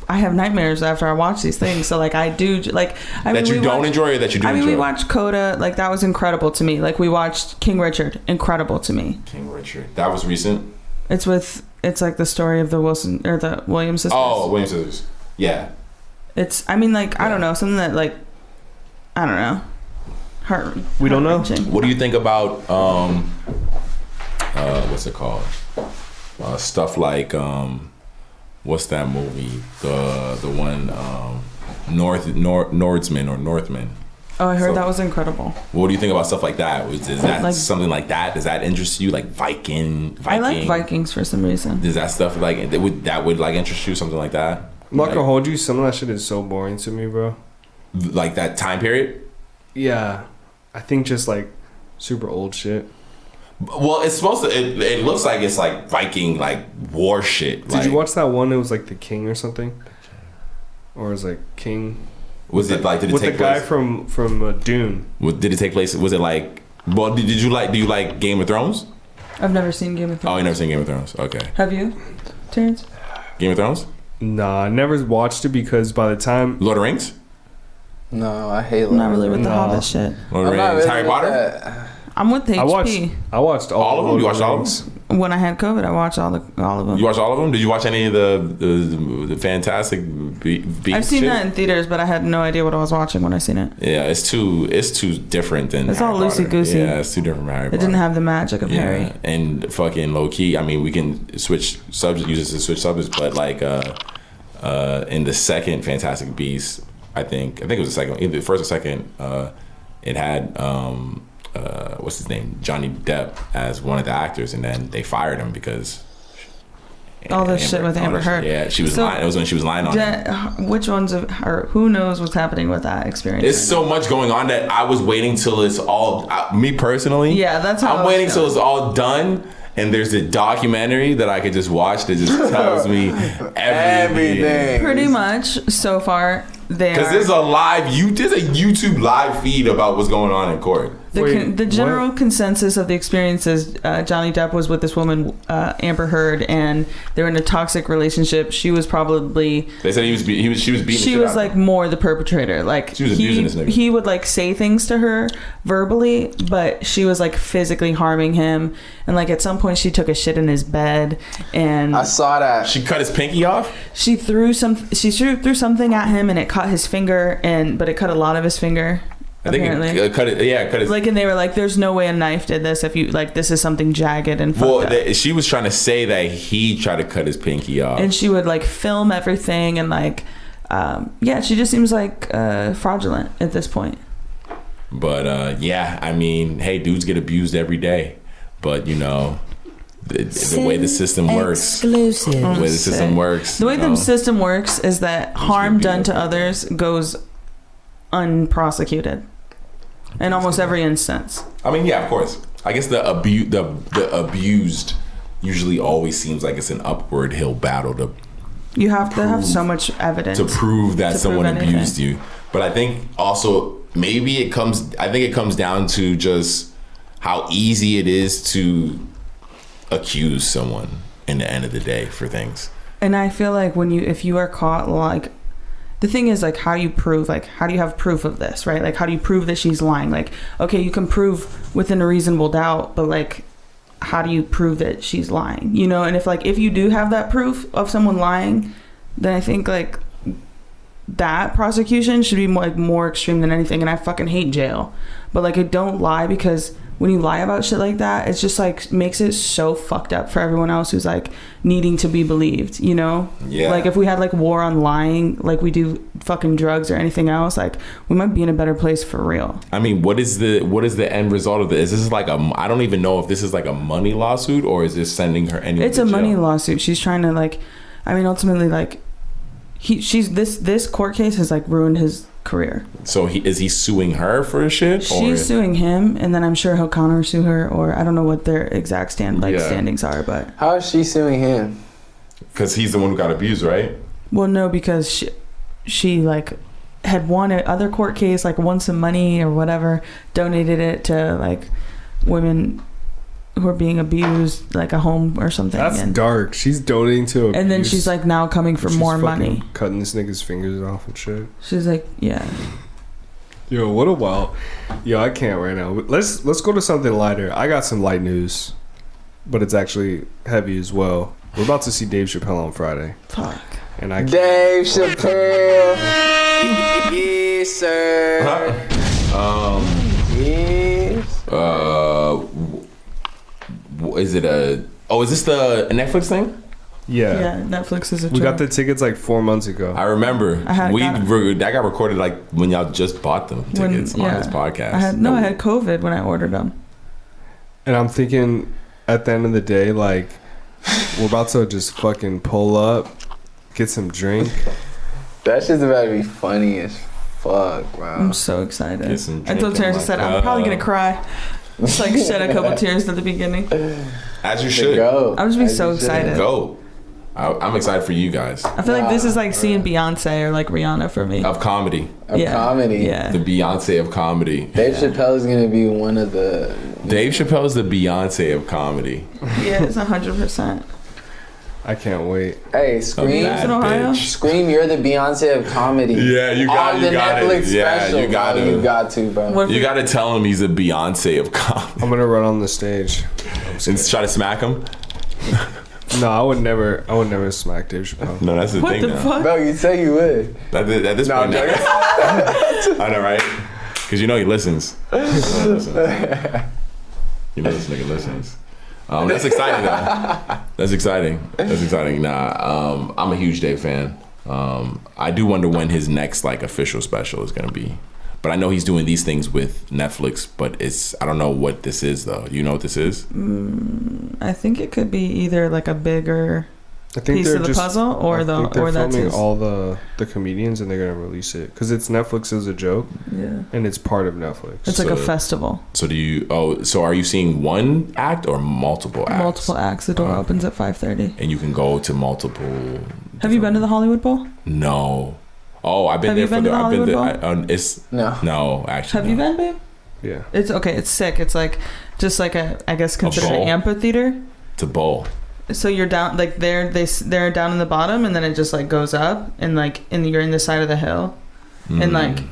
I have nightmares after I watch these things. So like I do like enjoy or that you do. I mean, enjoy. we watched Coda. Like that was incredible to me. Like we watched King Richard. Incredible to me. King Richard. That was recent. It's like the story of the Williams sisters. Oh, Williams sisters. Yeah. It's. I mean, like I don't know, something that like I don't know. We don't know. What do you think about what's it called? Stuff like what's that movie? The one Northman. Oh, I heard that was incredible. What do you think about stuff like that? Is that Like- something like that? Does that interest you? Like Viking? I like Vikings for some reason. Does that stuff like that would like interest you? Something like that? I'm not Like- gonna hold you. Some of that shit is so boring to me, bro. Like that time period? Yeah, I think just like super old shit. Well, it's supposed to. It looks like it's like Viking like war shit. Did you watch that one? It was like the King or something, or it was like King. Was it like? Did it with take the guy place? from Dune? Did it take place? Was it like? Well, did you like? Do you like Game of Thrones? I've never seen Game of Thrones. Oh, you never seen Game of Thrones? Okay. Have you, Terrence? Game of Thrones? Nah, I never watched it because by the time Lord of the Rings? No, I hate. I'm not really with the No. Hobbit shit. Lord of the Rings? Harry Potter? I'm with the HP. I watched All of them? You watched all of Rings. them? When I had COVID, I watched all of them. You watched all of them? Did you watch any of the Fantastic Beasts? I've seen shit? that in theaters, but I had no idea what I was watching when I seen it. Yeah, it's too different than It's Harry all Potter. loosey-goosey. Yeah, it's too different from Harry It Potter. didn't have the magic of Harry. And fucking low key. I mean, we can switch subjects, use this to switch subjects, but like in the second Fantastic Beasts, I think it was the second, either the first or second. It had what's his name, Johnny Depp as one of the actors, and then they fired him because All this shit with Amber Heard. Yeah, she was So, lying. It was when she was lying on him. Which ones of her? Who knows what's happening with that experience? There's so much going on that I was waiting till it's all. Me personally, Yeah, that's how I I'm was waiting till feeling. it's all done. And there's a documentary that I could just watch that just tells me everything. Pretty much so far they Because are. there's a YouTube live feed about what's going on in court. The general consensus of the experience is Johnny Depp was with this woman, Amber Heard, and they were in a toxic relationship. She was probably. They said she was beating. She was like more the perpetrator. Like she was abusing this nigga. He would like say things to her verbally, but she was like physically harming him. And like at some point, she took a shit in his bed, and I saw that. She cut his pinky off. She threw something at him, and it caught his finger, but it cut a lot of his finger. I think it cut it. Yeah, cut his. Like, and they were like, "There's no way a knife did this. If you like, this is something jagged and fucked up." She was trying to say that he tried to cut his pinky off, And she would like film everything, and like, she just seems like fraudulent at this point. But yeah, I mean, hey, dudes get abused every day, but you know. The way the system works. Exclusive. The way the system works. The way the system works is that harm done to others goes unprosecuted in almost every instance. I mean, yeah, of course. I guess the abused usually always seems like it's an upward hill battle to You have to have so much evidence to prove that to someone prove anything. abused you. But I think also maybe it comes down to just how easy it is to accuse someone in the end of the day for things. And I feel like if you are caught, like, the thing is, like, how do you have proof of this, right? Like, how do you prove that she's lying? Like, okay, you can prove within a reasonable doubt, but like, how do you prove that she's lying? You know, and if you do have that proof of someone lying, then I think like that prosecution should be more extreme than anything. And I fucking hate jail, but like, I don't lie, because when you lie about shit like that, it's just like makes it so fucked up for everyone else who's like needing to be believed, you know? Yeah. Like if we had like war on lying like we do fucking drugs or anything else, like we might be in a better place for real. I mean, what is the end result of this? Is this like I don't even know if this is like a money lawsuit or is this sending her anywhere? It's a money lawsuit. She's trying to like, I mean, ultimately like this court case has like ruined his career. So is he suing her for shit? She's suing him, and then I'm sure he'll counter sue her, or I don't know what their exact standings are, but How is she suing him? Because he's the one who got abused, right? well, no, because she like had won other court case, like won some money or whatever, donated it to like women who are being abused, like a home or something. That's dark. She's donating to abuse. And then she's like now coming for She's more fucking money. cutting this nigga's fingers off and shit. She's like, yeah. Yo, what a wild. Yo, I can't right now. Let's go to something lighter. I got some light news, but it's actually heavy as well. We're about to see Dave Chappelle on Friday. Fuck. And I Dave Chappelle. Yes, sir. Yes. Is it is this the Netflix thing? Yeah. Netflix is a We got the tickets like 4 months ago. I remember. that That got recorded like when y'all just bought them tickets on this podcast. I had COVID when I ordered them. And I'm thinking at the end of the day, like, we're about to just fucking pull up, get some drink. That shit's about to be funny as fuck, bro. I'm so excited. Get some I told drink in Terrence, I my said, I'm probably going to cry. Just like shed a couple tears at the beginning. As you should. Go. I'm just be so excited. Go. I'm excited for you guys. I feel like this is like seeing Beyonce or like Rihanna for me. Of comedy. Comedy. Yeah. The Beyonce of comedy. Dave Chappelle's gonna be one of the. Dave Chappelle's the Beyonce of comedy. Yeah, it's 100%. I can't wait. Hey, Scream. Bad in Ohio? bitch. Scream, you're the Beyonce of comedy. Yeah, you got On you the got Netflix it. Yeah, special, you got bro. to. You got to, bro. What if You got to tell him he's a Beyonce of comedy. I'm gonna run on the stage. And try to smack him. No, I would never smack Dave Chappelle. No, that's the What thing the now. fuck? Bro, you say you would. At this No, point, I'm now. joking. I know, right? Because you know he listens. You know this nigga listens. That's exciting, though. That's exciting. Nah, I'm a huge Dave fan. I do wonder when his next like official special is gonna be. But I know he's doing these things with Netflix. But I don't know what this is though. You know what this is? I think it could be either like a bigger piece of the puzzle or they're that's filming his. all the comedians and they're gonna release it because it's Netflix as a joke. Yeah. And it's part of Netflix. It's like a festival. So so are you seeing one act or multiple acts? Multiple acts. The door opens at 5:30. And you can go to multiple. Have you been to the Hollywood Bowl? No. Oh, I've been Have there you been for to the I've been Hollywood there. No, actually. Have you been, babe? Yeah. It's okay. It's sick. It's like just like I guess considered an bowl? amphitheater. It's a bowl. So you're down like they're down in the bottom and then it just like goes up and you're in the side of the hill and like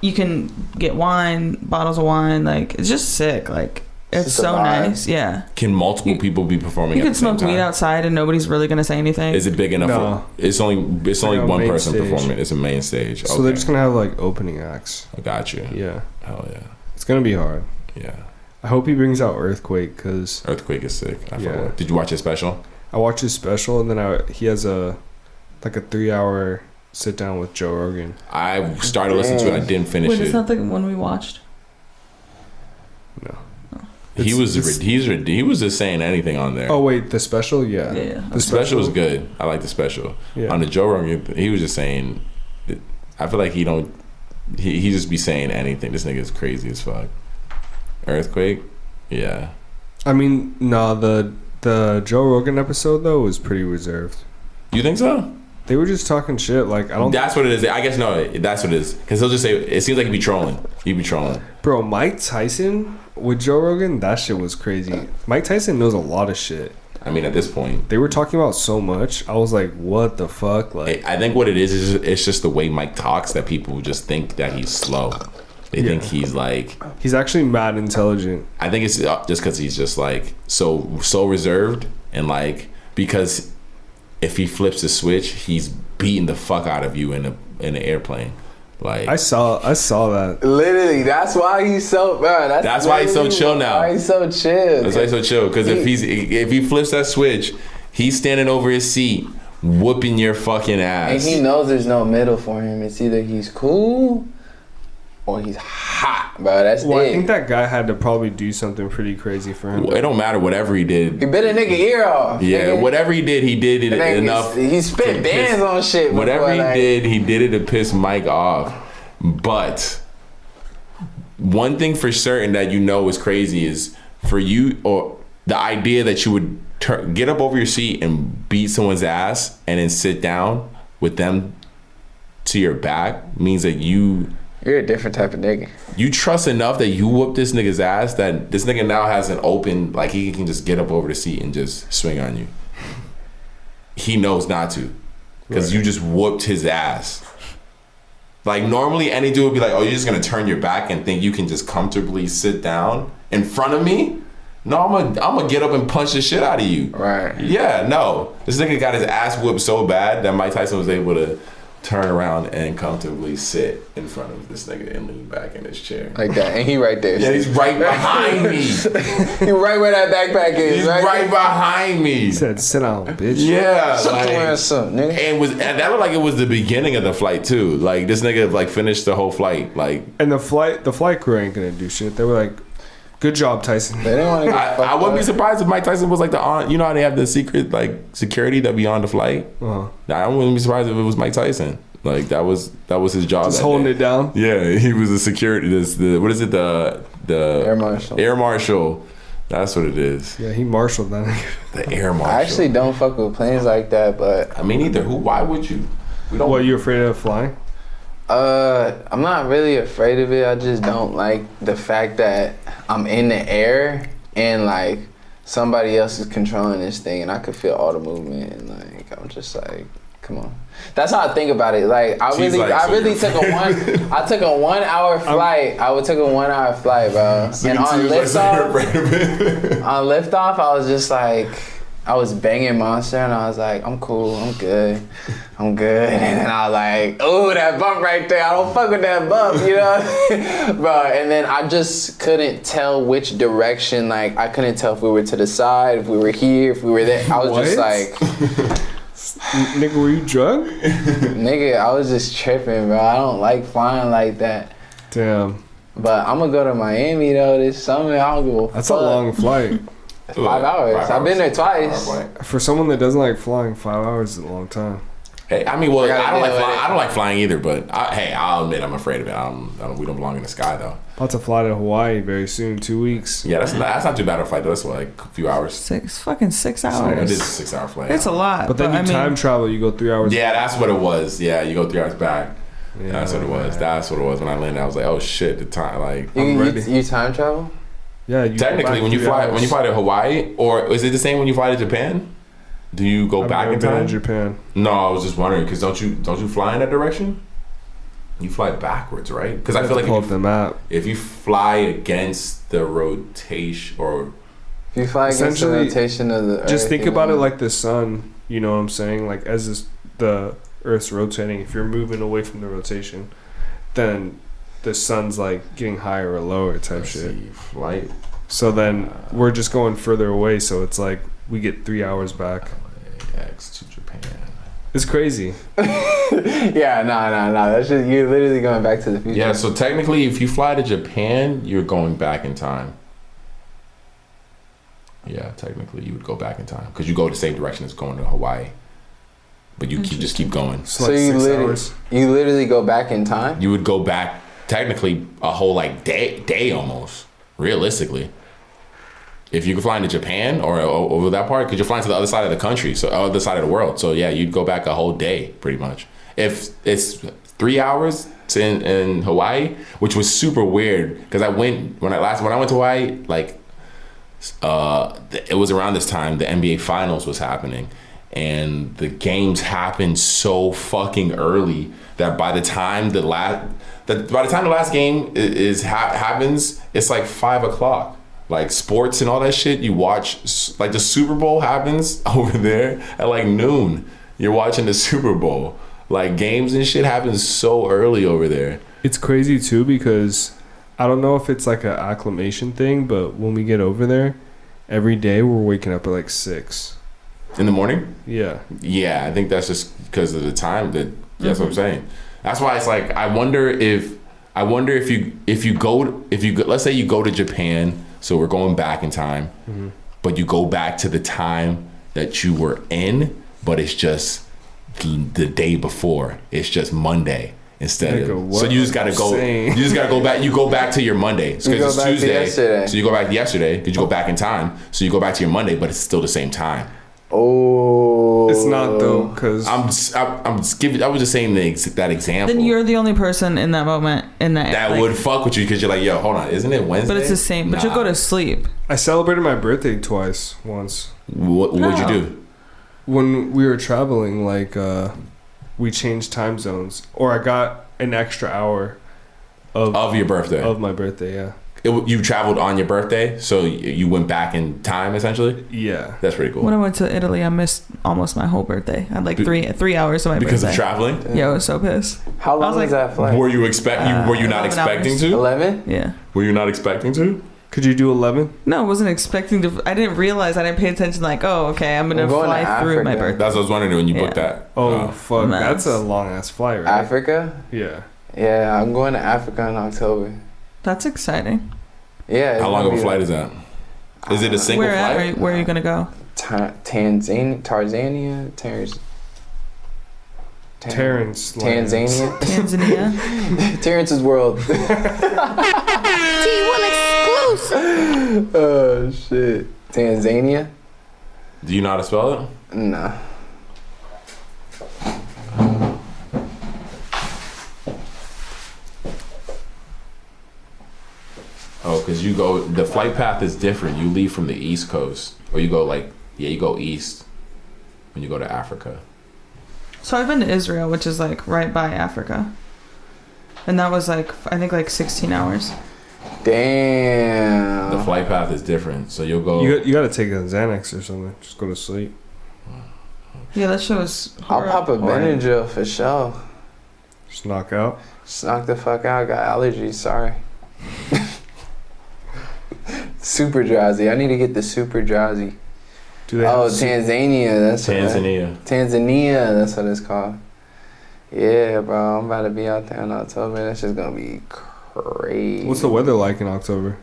you can get wine, bottles of wine, like it's just sick. Like it's so nice. Yeah. Can multiple people be performing? You at can the same smoke weed time? outside and nobody's really gonna say anything. Is it big enough? No. It's only like a one main person stage. performing. It's a main stage. So they're just gonna have like opening acts. I got you. Yeah. Hell yeah. It's gonna be hard. Yeah. I hope he brings out Earthquake because Earthquake is sick. Yeah. Did you watch his special? I watched his special and then he has a 3-hour sit down with Joe Rogan. I started listening to it. I didn't finish Wait, it. it's not the one we watched. No. He was just saying anything on there. Oh wait, the special, yeah. Yeah. The special was good. I like the special. Yeah. On the Joe Rogan, he was just saying. I feel like he just be saying anything. This nigga is crazy as fuck. Earthquake, yeah. I mean, nah, the Joe Rogan episode though was pretty reserved. You think so? They were just talking shit. Like I don't. That's what it is. I guess no. That's what it is. Because he'll just say it seems like he'd be trolling. Bro, Mike Tyson with Joe Rogan, that shit was crazy. Mike Tyson knows a lot of shit. I mean, at this point, they were talking about so much. I was like, what the fuck? Like, I think what it is it's just the way Mike talks that people just think that he's slow. They think he's like. He's actually mad intelligent. I think it's just because he's just like so reserved and like because if he flips the switch, he's beating the fuck out of you in an airplane. Like I saw that. Literally, that's why he's so bro. That's why he's so chill now. Why he's so chill. That's why he's so chill. Because if he flips that switch, he's standing over his seat, whooping your fucking ass. And he knows there's no middle for him. It's either he's cool or he's hot, bro. That's Well, it. I think that guy had to probably do something pretty crazy for him. It don't matter whatever he did. He bit a nigga ear off. Yeah, nigga. whatever he did it enough. He spit bands on shit. Whatever before, he did it to piss Mike off. But one thing for certain that you know is crazy is for you, or the idea that you would get up over your seat and beat someone's ass and then sit down with them to your back means that you're a different type of nigga. You trust enough that you whoop this nigga's ass that this nigga now has an open, like he can just get up over the seat and just swing on you. He knows not to, because you just whooped his ass. Like normally any dude would be like, oh, you're just gonna turn your back and think you can just comfortably sit down in front of me? No, I'm gonna get up and punch the shit out of you. Right. Yeah, no. This nigga got his ass whooped so bad that Mike Tyson was able to turn around and comfortably sit in front of this nigga and lean back in his chair. Like that. And he right there. Yeah, he's right behind me. He right where that backpack is. He's right behind me. He said, "Sit down, bitch." Yeah, Shut your ass up, nigga. and that looked like it was the beginning of the flight too. Like this nigga like finished the whole flight. Like, And the flight crew ain't gonna do shit. They were like, "Good job, Tyson." They didn't want to get I wouldn't be surprised if Mike Tyson was like you know how they have the secret like security that be on the flight. Uh-huh. I wouldn't be surprised if it was Mike Tyson. Like that was his job. Just holding it down. Yeah, he was a security. What is it? The Air Marshal. Air Marshal. That's what it is. Yeah, he marshaled that. The Air Marshal. I actually don't fuck with planes like that, but I mean, either. Why would you? We don't. What, you afraid of flying? I'm not really afraid of it. I just don't like the fact that I'm in the air and like somebody else is controlling this thing and I could feel all the movement and like I'm just like, come on. That's how I think about it. Like I She's really took a 1 hour flight. I would take a 1 hour flight, bro. And on liftoff, I was just like, I was banging Monster and I was like, I'm cool, I'm good. And then I was like, oh, that bump right there. I don't fuck with that bump, you know? Bro, and then I just couldn't tell which direction. Like, I couldn't tell if we were to the side, if we were here, if we were there. I was just like... Nigga, were you drunk? Nigga, I was just tripping, bro. I don't like flying like that. Damn. But I'm gonna go to Miami, though, this summer. I don't give a That's fuck. a long flight. 5 hours. I've been there twice. For someone that doesn't like flying, 5 hours is a long time. Hey, I mean, well, I don't like flying either, but I'll admit I'm afraid of it. We don't belong in the sky though. About to fly to Hawaii very soon, 2 weeks. Yeah, that's not too bad of a flight. That's what, like a few hours. 6 So hours. it is a 6 hour flight. It's a lot. But then you time travel, you go 3 hours. Yeah, that's what it was. Yeah, you go 3 hours back. Yeah, That's what it was. That's what it was when I landed. I was like, oh shit, the time. Like, You time travel? Yeah, you technically when you fly to Hawaii, or is it the same when you fly to Japan? Do you go back in time? In Japan. No, I was just wondering because don't you fly in that direction? You fly backwards, right? Because I feel like pull up the map. If you fly against the rotation, or If you fly against the rotation of the Earth, just think about it like the sun. You know what I'm saying? Like as the Earth's rotating, if you're moving away from the rotation, then the sun's like getting higher or lower type shit. Flight. So then we're just going further away. So it's like we get 3 hours back. X to Japan. It's crazy. Yeah, no. That's just, you're literally going back to the future. Yeah, so technically, if you fly to Japan, you're going back in time. Yeah, technically, you would go back in time because you go the same direction as going to Hawaii, but you just keep going. So like you literally go back in time. You would go back technically a whole like day almost. Realistically, if you could fly into Japan or over that part, because you're flying to the other side of the country, so other side of the world. So yeah, you'd go back a whole day pretty much. If it's 3 hours in Hawaii, which was super weird because when I went to Hawaii, like it was around this time the NBA Finals was happening, and the games happened so fucking early that by the time the last game happens, it's like 5 o'clock. Like sports and all that shit, you watch, like the Super Bowl happens over there at like noon. You're watching the Super Bowl. Like games and shit happens so early over there. It's crazy too because I don't know if it's like an acclimation thing, but when we get over there, every day we're waking up at like 6 in the morning. Yeah, I think that's just because of the time that. That's what I'm saying. That's why it's like I wonder if you go let's say you go to Japan, so we're going back in time, but you go back to the time that you were in, but it's just the day before. It's just Monday instead of. So you just gotta go. You just gotta go back. You go back to your Monday because it's Tuesday. So you go back to yesterday because you go back in time. So you go back to your Monday, but it's still the same time. Oh, it's not though, because I was just saying that example. Then you're the only person in that moment that would fuck with you because you're like, yo, hold on, isn't it Wednesday? But it's the same. But you'll go to sleep. I celebrated my birthday once. What'd you do? When we were traveling, like we changed time zones, or I got an extra hour of your birthday. Of my birthday, yeah. You traveled on your birthday, so you went back in time essentially. Yeah, that's pretty cool. When I went to Italy, I missed almost my whole birthday. I had like three hours of my because birthday. of traveling. Yeah, I was so pissed. How long was that flight? Were you Were you not expecting hours. to? 11. Yeah. Were you not expecting to? Could you do 11? No, I wasn't expecting to. I didn't realize. I didn't pay attention. Like, oh, okay, I'm gonna fly through my birthday. That's what I was wondering when you booked that. Oh fuck, Nice. that's a long ass flight, right? Africa? Yeah. Yeah, I'm going to Africa in October. That's exciting. Yeah. How long of a flight is that? Is it a single flight? Where are you gonna go? Tanzania. Terrence's World. T1 exclusive. Oh shit. Tanzania? Do you know how to spell it? Nah. Oh, because the flight path is different. You leave from the East Coast, or you go you go east when you go to Africa. So I've been to Israel, which is like right by Africa, and that was like I think like 16 hours. Damn. The flight path is different, so you'll go. You got to take a Xanax or something. Just go to sleep. Yeah, that shit was I'll pop a Benadryl for sure. Just knock out. Just knock the fuck out. Got allergies. Sorry. Super drowsy. I need to get the super drowsy. Tanzania. Tanzania. That's what it's called. Yeah, bro. I'm about to be out there in October. That's just gonna be crazy. What's the weather like in October?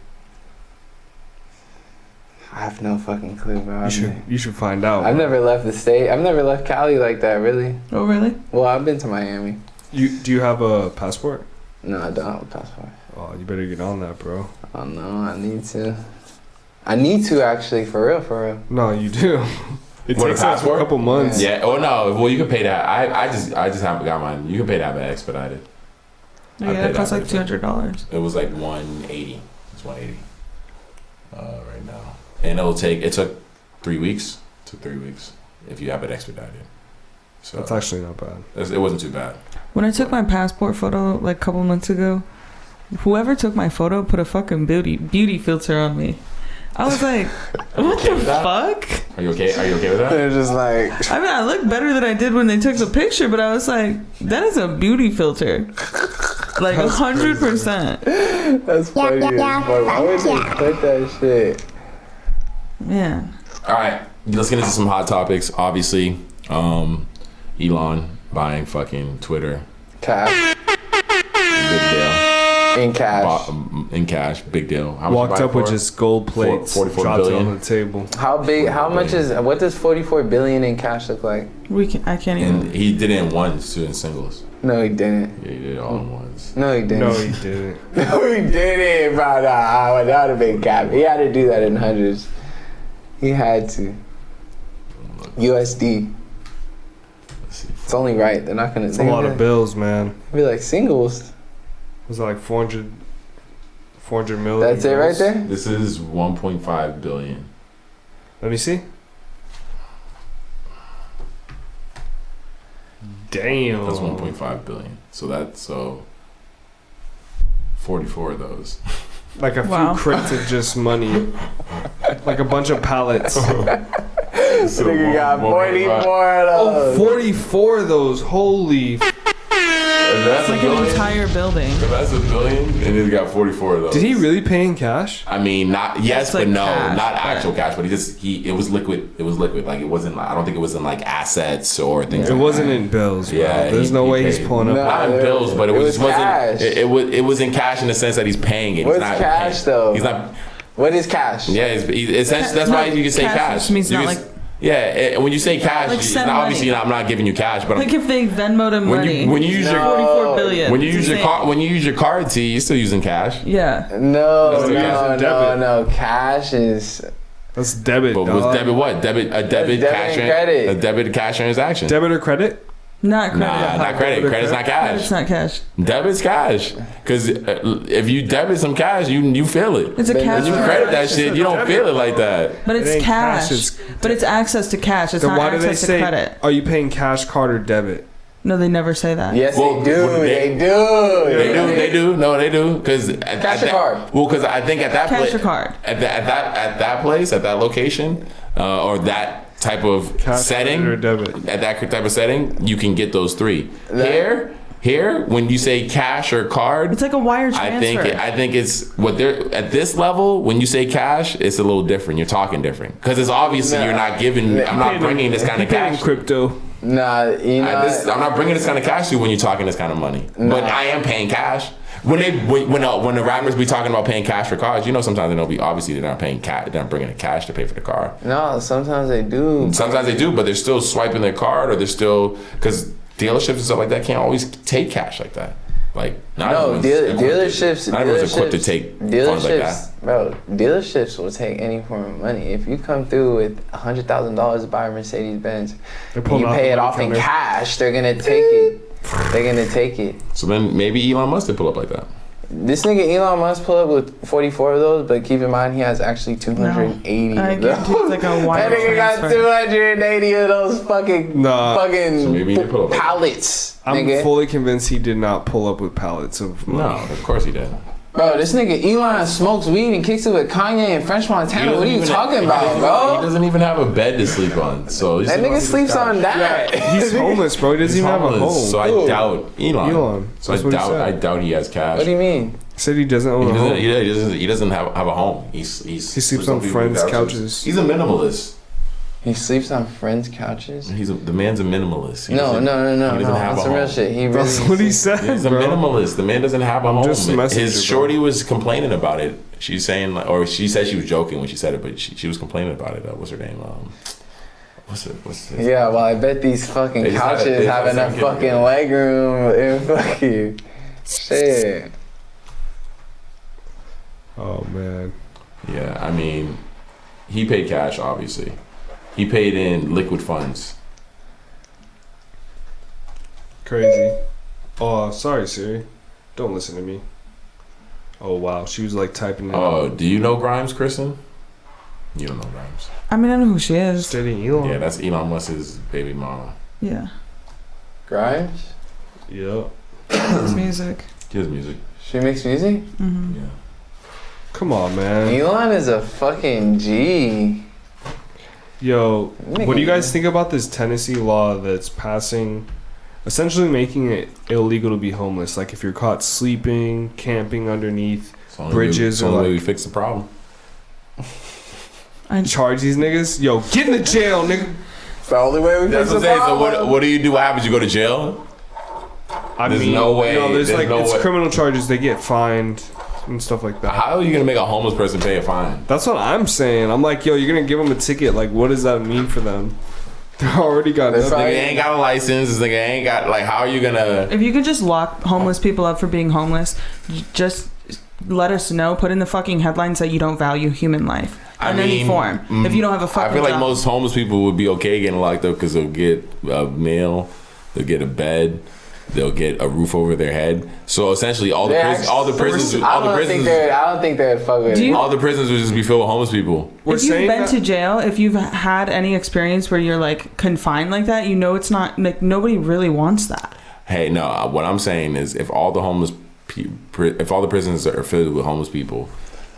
I have no fucking clue, bro. You should find out. I've never left the state. I've never left Cali like that, really. Oh, really? Well, I've been to Miami. Do you have a passport? No, I don't have a passport. Oh, you better get on that, bro. Oh no, I need to. I need to actually, for real. No, you do. It takes a couple months. Yeah. Oh no. Well, you can pay that. I just haven't got mine. You can pay to have it expedited. Yeah, it costs like $200. It was like $180. It's $180 right now, and it took 3 weeks. It took 3 weeks if you have it expedited. So that's actually not bad. It wasn't too bad. When I took my passport photo like a couple months ago, whoever took my photo put a fucking beauty filter on me. I was like, what the fuck? Are you okay? Are you okay with that? They're just like. I mean, I look better than I did when they took the picture, but I was like, that is a beauty filter. Like 100%. That's funny as fuck. Why would they put that shit? Man. All right, let's get into some hot topics. Obviously, Elon buying fucking Twitter. Cash. Big deal. In cash. In cash. Big deal. How much walked up with just gold plates. 44 dropped billion. it on the table. How big? How much is? What does 44 billion in cash look like? I can't even. And he did it in ones too, in singles. No, he didn't. Yeah, he did it all in ones. No, he didn't. No, he didn't. No, he didn't, bro. Nah, that would have been cap. He had to do that in hundreds. He had to. USD. It's only right. They're not gonna. It's a lot of bills, man. Be like singles. Was it like 400 million? That's it right there? This is 1.5 billion. Let me see. Damn. That's 1.5 billion. So 44 of those. Like a few crates of just money. Like a bunch of pallets. This nigga got 44 of those. 44 of those. Holy. That's like an entire building. If that's $1 billion, and he's got 44 of those. Did he really pay in cash? I mean, not yes, like but no, cash, not actual cash. But it was liquid. It was liquid. Like it wasn't. I don't think it was in like assets or things. It like wasn't that. in bills. Bro. Yeah, there's no way he's pulling up. Not in bills, but it was wasn't. cash. It was in cash in the sense that he's paying it. What's he's not cash paying. though? He's not. What is cash? Yeah, that's why you can say cash. Which means not like. Yeah, when you say cash, Like obviously I'm not giving you cash, but like if they Venmo'd him money. when you use your 44 billion. when you use your card, you're still using cash. Yeah. No. Cash is. That's debit. But was debit what? A debit cash credit. A debit cash transaction. Debit or credit? Not credit. Nah, not credit. Credit's not cash. It's not cash. Debit's cash. Because if you debit some cash, you feel it. It's a cash. When you credit that shit, you don't feel it like that. But it's cash. But it's access to cash. It's not access to credit. Are you paying cash, card, or debit? No, they never say that. Yes, Well, they do. They do. No, they do. Because Cash or card? Well, because I think at that Cash place, or card? at that place, at that location, or that type of Cash, setting, or debit. at that type of setting, you can get those three. Here, when you say cash or card, It's like a wire transfer. I think it's what they're at this level. When you say cash, it's a little different. You're talking different because it's obviously you're not giving. I'm not bringing this kind of cash. Crypto. Nah, you know. I'm not bringing this kind of cash to you when you're talking this kind of money. But I am paying cash. When the rappers be talking about paying cash for cars, you know, sometimes they don't be. Obviously, they're not paying cash. They're not bringing the cash to pay for the car. No, sometimes they do. Sometimes they do, but they're still swiping their card, or they're still because dealerships and stuff like that can't always take cash like that. Like dealerships. Not everyone's equipped to take funds like that. Bro, dealerships will take any form of money. If you come through with $100,000 to buy a Mercedes Benz, and you pay it off in cash, they're gonna take it. They're gonna take it. So then maybe Elon Musk did pull up like that. This nigga Elon Musk pull up with 44 of those, but keep in mind he has actually 280 of those. It's like a wire That nigga got transfer. 280 of those fucking So maybe he did pull up like that. pallets. I'm nigga. fully convinced he did not pull up with pallets of money. No, of course he did. Bro, this nigga Elon smokes weed and kicks it with Kanye and French Montana. What are you talking about, bro? He doesn't even have a bed to sleep on. So That nigga sleeps on that. He's homeless, bro. He doesn't even have a home. So I doubt Elon. So That's what he said. I doubt he has cash. What do you mean? He said he doesn't own a home. He doesn't have a home. He sleeps on friends' couches. He's a minimalist. He sleeps on friends' couches? The man's a minimalist. No. He doesn't have That's a some real home. shit. He really That's what he said, He's a bro. minimalist. The man doesn't have a home. just messing with His you, bro. shorty was complaining about it. She's saying, or she said she was joking when she said it, but she was complaining about it. What's her name? What's it? Yeah, well, I bet these fucking They just had couches have a enough kid. fucking leg room and fucking shit. Oh man. Yeah, I mean, he paid cash, obviously. He paid in liquid funds. Crazy. Oh, sorry, Siri. Don't listen to me. Oh wow, she was like typing it. Oh, do you know Grimes, Kristen? You don't know Grimes. I mean, I know who she is. Studying Elon. Yeah, that's Elon Musk's baby mama. Yeah. Grimes? Yep. His music. He does music. She makes music? Mm-hmm. Yeah. Come on, man. Elon is a fucking G. Yo, what do you guys think about this Tennessee law that's passing, essentially making it illegal to be homeless? Like if you're caught sleeping, camping underneath bridges, or or like we like fix the problem. charge these niggas. Yo, get in the jail, nigga. It's the only way we fix That's the what I'm saying. So problem. what do you do? What happens? You go to jail? There's no way. No, there's like no it's way. criminal charges. They get fined and stuff like that. How are you gonna make a homeless person pay a fine? That's what I'm saying. I'm like, yo, you're gonna give them a ticket. Like, what does that mean for them? They already got That's nothing. Nigga ain't got a license. This nigga ain't got like. How are you gonna? If you could just lock homeless people up for being homeless, just let us know. Put in the fucking headlines that you don't value human life in any form. If you don't have a fucking I feel like job. most homeless people would be okay getting locked up because they'll get a meal, they'll get a bed, they'll get a roof over their head. So essentially, all the prisons, I don't think they'd fuck with it. all the prisons would just be filled with homeless people. We're If you've saying been that- to jail, if you've had any experience where you're like confined like that, you know it's not like nobody really wants that. Hey, no, what I'm saying is, if all the prisons are filled with homeless people,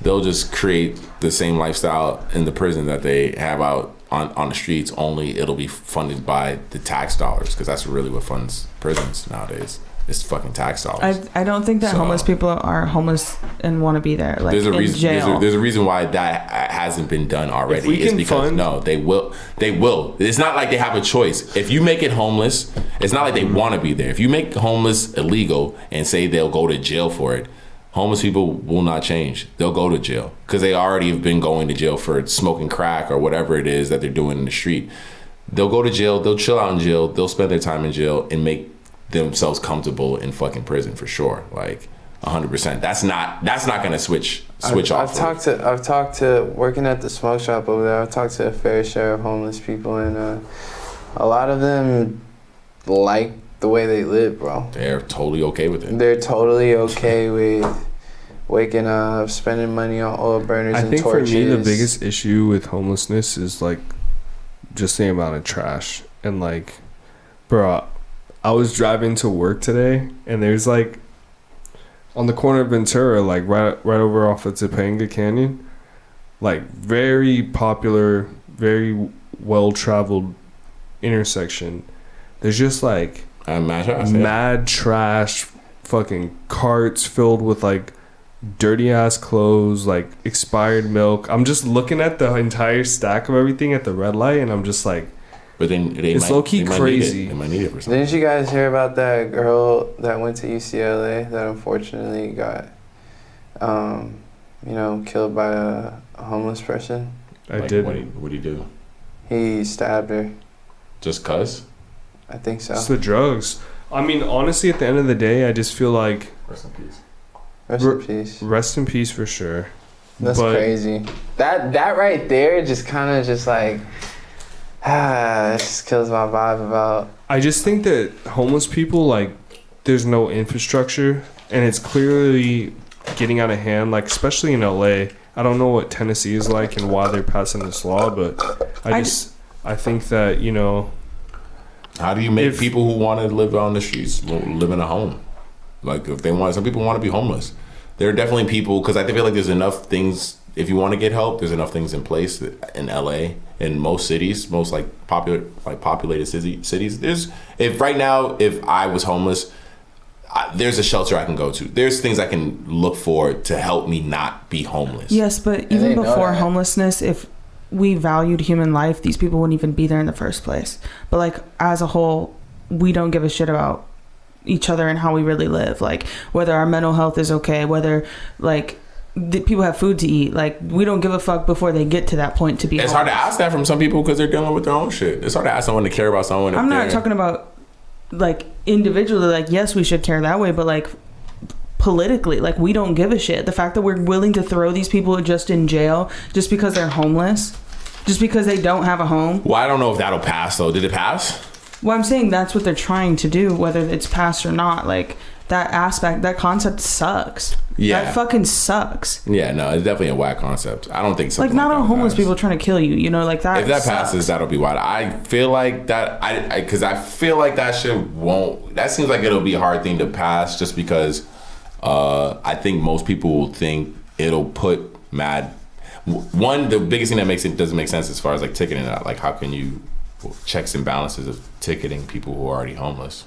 they'll just create the same lifestyle in the prison that they have out on the streets. Only it'll be funded by the tax dollars, because that's really what funds prisons nowadays. It's fucking tax dollars. I don't think that So- homeless people are homeless and want to be there. Like There's a in reason. jail. There's a reason why that hasn't been done already. If we It's can because fund- no, they will. They will. It's not like they have a choice. If you make it homeless, it's not like they want to be there. If you make homeless illegal and say they'll go to jail for it, homeless people will not change. They'll go to jail because they already have been going to jail for smoking crack or whatever it is that they're doing in the street. They'll go to jail. They'll chill out in jail. They'll spend their time in jail and make themselves comfortable in fucking prison for sure. Like 100%. That's not gonna switch off. I've talked to working at the smoke shop over there. I've talked to a fair share of homeless people, and a lot of them like the way they live, bro. They're totally okay with it. They're totally okay with waking up, spending money on oil burners and think torches. for me the biggest issue with homelessness is like just the amount of trash and like, bro, I was driving to work today, and there's like on the corner of Ventura, like right over off of Topanga Canyon, like very popular, very well traveled intersection. There's just like mad trash, fucking carts filled with like dirty ass clothes, like expired milk. I'm just looking at the entire stack of everything at the red light, and I'm just like, but then it's low key crazy. They might need it for something. Didn't you guys hear about that girl that went to UCLA that unfortunately got, killed by a homeless person? I did. What did he do? He stabbed her. Just cuz? I think so. It's the drugs. I mean, honestly, at the end of the day, I just feel like Rest in peace. Rest in peace. Rest in peace for sure. That's crazy. That right there just kind of just like, it just kills my vibe about. I just think that homeless people, like, there's no infrastructure, and it's clearly getting out of hand, like, especially in LA. I don't know what Tennessee is like and why they're passing this law, but I think that, you know. How do you make people who want to live on the streets live in a home? Like, if they want, some people want to be homeless. There are definitely people, because I feel like there's enough things, if you want to get help, there's enough things in place in LA, in most cities, most populated cities. If I was homeless, there's a shelter I can go to. There's things I can look for to help me not be homeless. Yes, but even before homelessness, if we valued human life, these people wouldn't even be there in the first place. But like, as a whole, we don't give a shit about each other and how we really live. Like, whether our mental health is okay, whether like people have food to eat. Like, we don't give a fuck before they get to that point to be. It's hard to ask that from some people because they're dealing with their own shit. It's hard to ask someone to care about someone. I'm not talking about like individually. Like, yes, we should care that way, but like politically, like, we don't give a shit. The fact that we're willing to throw these people just in jail just because they're homeless, just because they don't have a home. Well, I don't know if that'll pass though. Did it pass? Well, I'm saying that's what they're trying to do, whether it's passed or not. Like, that aspect, that concept sucks. Yeah. That fucking sucks. Yeah, no, it's definitely a whack concept. I don't think something like not all homeless pass. people trying to kill you, you know, like that. If that sucks. passes, that'll be wild. I feel like that, because I feel like that shit won't, that seems like it'll be a hard thing to pass just because I think most people will think it'll put the biggest thing that makes it doesn't make sense as far as like ticketing it, like how can you checks and balances of ticketing people who are already homeless.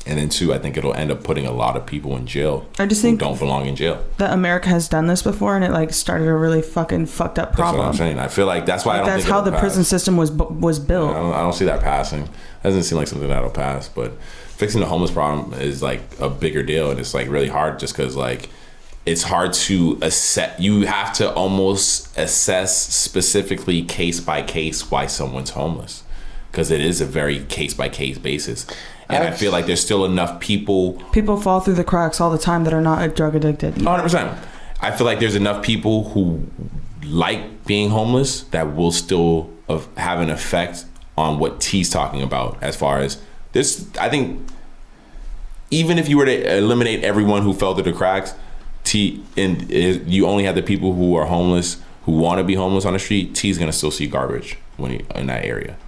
And then two, I think it'll end up putting a lot of people in jail. I just think who don't belong in jail. That America has done this before, and it like started a really fucking fucked up problem. That's what I'm saying. I feel like that's why I don't think that's how the prison system was built. I don't see that passing. It doesn't seem like something that'll pass. But fixing the homeless problem is like a bigger deal, and it's like really hard just because like it's hard to assess. You have to almost assess specifically case by case why someone's homeless, because it is a very case by case basis. And I feel like there's still enough people fall through the cracks all the time that are not drug addicted. 100%. I feel like there's enough people who like being homeless that will still have an effect on what T's talking about as far as this. I think even if you were to eliminate everyone who fell through the cracks, you only have the people who are homeless who want to be homeless on the street. T's gonna still see garbage when in that area.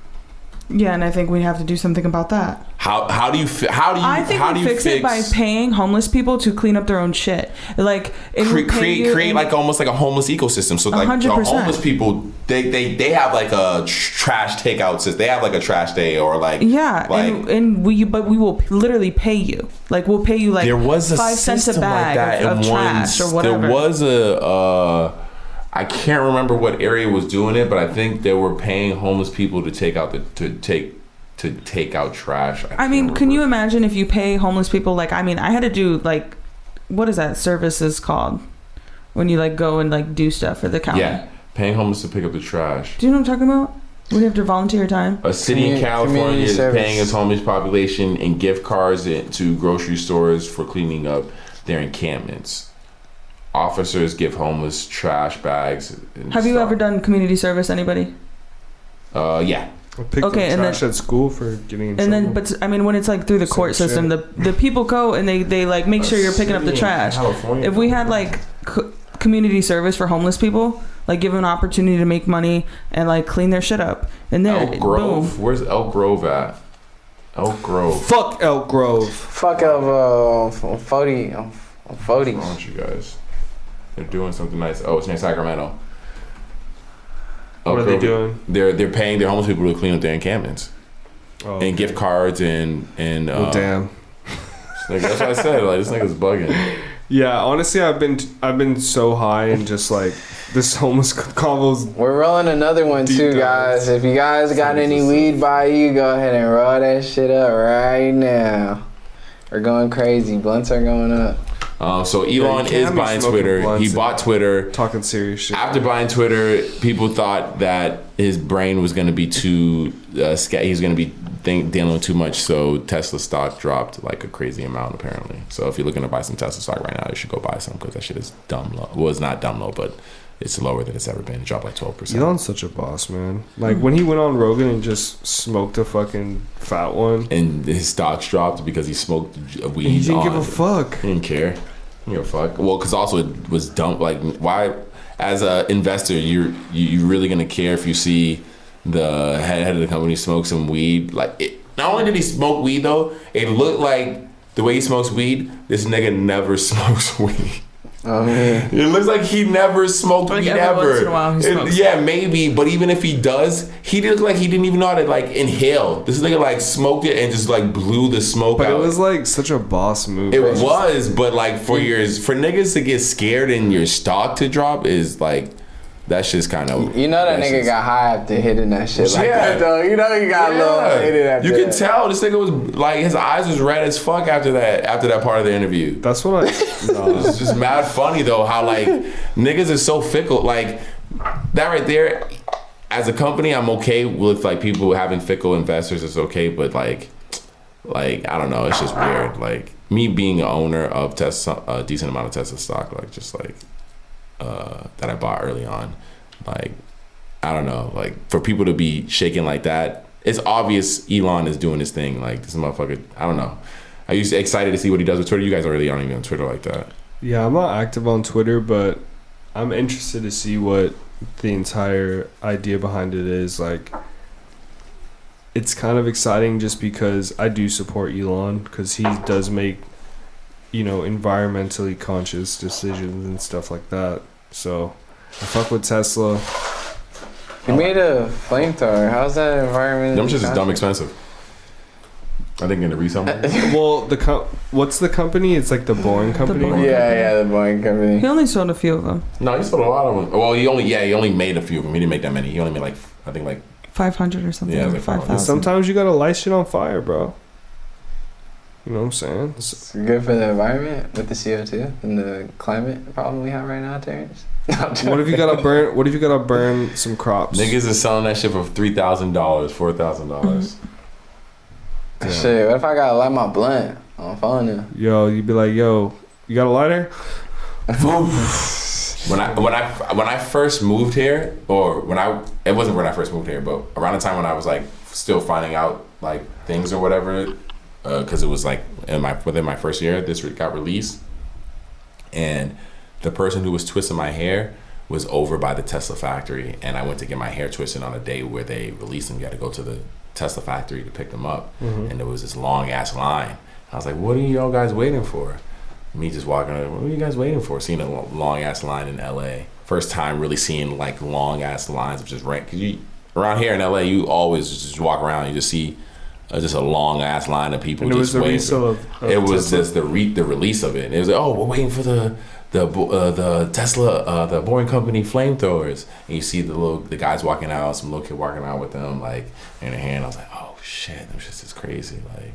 Yeah, and I think we have to do something about that. How do you fix it by paying homeless people to clean up their own shit. Like create like almost like a homeless ecosystem. So like 100%. The homeless people, they have like a trash takeout system. They have like a trash day or like we will literally pay you. Like we'll pay you like there was a 5 cents a bag of trash or whatever. There was I can't remember what area was doing it, but I think they were paying homeless people to take out take out trash. I mean, can you imagine if you pay homeless people? Like, I mean, I had to do like, what is that services called? When you like go and like do stuff for the county. Yeah, paying homeless to pick up the trash. Do you know what I'm talking about? When you have to volunteer time. A city in California is paying its homeless population in gift cards to grocery stores for cleaning up their encampments. Officers give homeless trash bags. Have you ever done community service? Anybody? Yeah. Pick up trash at school for getting in trouble. Then, but I mean, when it's like through the court system, the people go and they like make sure you're picking up the trash. If we had like community service for homeless people, like give them an opportunity to make money and like clean their shit up, and then Elk Grove. Boom. Where's Elk Grove at? Elk Grove. Fuck Elk Grove. Fuck of 40. What's wrong with you guys? They're doing something nice. Oh, it's near Sacramento. What are they doing? They're paying their homeless people to clean up their encampments. Oh, and gift cards and damn. That's what I said. Like, this nigga's bugging. Yeah, honestly, I've been so high and just like this homeless combos. We're rolling another one too, guys. If you guys got any weed by you, go ahead and roll that shit up right now. We're going crazy. Blunts are going up. So Elon is buying Twitter. He bought Twitter. Talking serious shit. After buying Twitter, people thought that his brain was going to be too he's going to be dealing with too much. So Tesla stock dropped like a crazy amount apparently. So if you're looking to buy some Tesla stock right now, you should go buy some because that shit is dumb low. Well, it's not dumb low, but it's lower than it's ever been. It dropped like 12%. Elon's such a boss, man. Like when he went on Rogan and just smoked a fucking fat one, and his stocks dropped because he smoked weed. He didn't give a fuck. He didn't care. He didn't give a fuck. Well, because also it was dumb. Like why, as an investor, you really gonna care if you see the head of the company smoke some weed? Like not only did he smoke weed though, it looked like the way he smokes weed, this nigga never smokes weed. Oh man. It looks like he never smoked weed ever. Once in a while he smokes. Yeah, maybe, but even if he does, he did look like he didn't even know how to like inhale. This nigga like smoked it and just like blew the smoke out. But it was like such a boss move. It was, but like for niggas to get scared and your stock to drop is like that shit's kind of. You know that nigga got high after hitting that shit like that though. You know he got a little hated after You that. can tell this nigga was like his eyes was red as fuck after that part of the interview. That's what It's just mad funny though how like niggas are so fickle. Like that right there, as a company, I'm okay with like people having fickle investors. It's okay, but like I don't know. It's just weird. Like me being an owner of Tesla, a decent amount of Tesla stock, like just like. That I bought early on, like I don't know, like for people to be shaking like that, it's obvious Elon is doing his thing. Like this motherfucker, I don't know. Are you excited to see what he does with Twitter? You guys already aren't even on Twitter like that. Yeah, I'm not active on Twitter, but I'm interested to see what the entire idea behind it is. Like, it's kind of exciting just because I do support Elon because he does make, environmentally conscious decisions and stuff like that. So I fuck with Tesla. He made a flamethrower. How's that environment? Them shit's dumb expensive. I think in the resale market. Well, what's the company? It's like the Boring Company. The Boring Company. He only sold a few of them. No, he sold a lot of them. Well, he only made a few of them. He didn't make that many. He only made 500 or something. Yeah, like like 5,000. Sometimes you gotta light shit on fire, bro. You know what I'm saying? It's good for the environment with the CO2 and the climate problem we have right now, Terrence. What if you gotta burn? What if you gotta burn some crops? Niggas is selling that shit for $3,000, $4,000. Shit, what if I gotta light my blunt on phone now? Yo, you'd be like, yo, you got a lighter? When I first moved here, it wasn't when I first moved here, but around the time when I was like still finding out like things or whatever, because it was like within my first year, this got released, and the person who was twisting my hair was over by the Tesla factory, and I went to get my hair twisted on a day where they released them. You had to go to the Tesla factory to pick them up, and there was this long ass line. I was like, "What are y'all guys waiting for?" Me just walking around, what are you guys waiting for? Seeing a long ass line in LA. First time really seeing like long ass lines of just rent. Cause around here in LA, you always just walk around, you just see just a long ass line of people. And just waiting. It was just the release of it. And it was like, oh, we're waiting for the Tesla, the Boring Company flamethrowers. And you see the guys walking out, some little kid walking out with them like in their hand. I was like, oh shit, that shit is crazy. Like.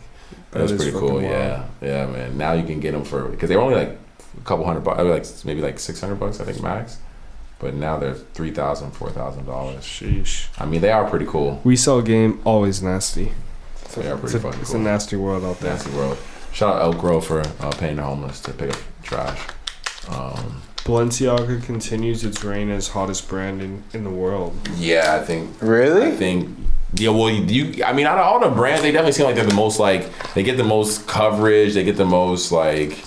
That was pretty cool. Yeah, man. Now you can get them because they were only like a couple $100, like maybe like $600, I think max. But now they're $3,000, $4,000. Sheesh. I mean, they are pretty cool. Resale game always nasty. They are pretty fucking cool. It's a nasty world out there. Nasty world. Shout out Elk Grove for paying the homeless to pick up trash. Balenciaga continues its reign as hottest brand in the world. Yeah, I think. Really? I think. Yeah, well, I mean, out of all the brands, they definitely seem like they're the most, like, they get the most coverage, they get the most, like...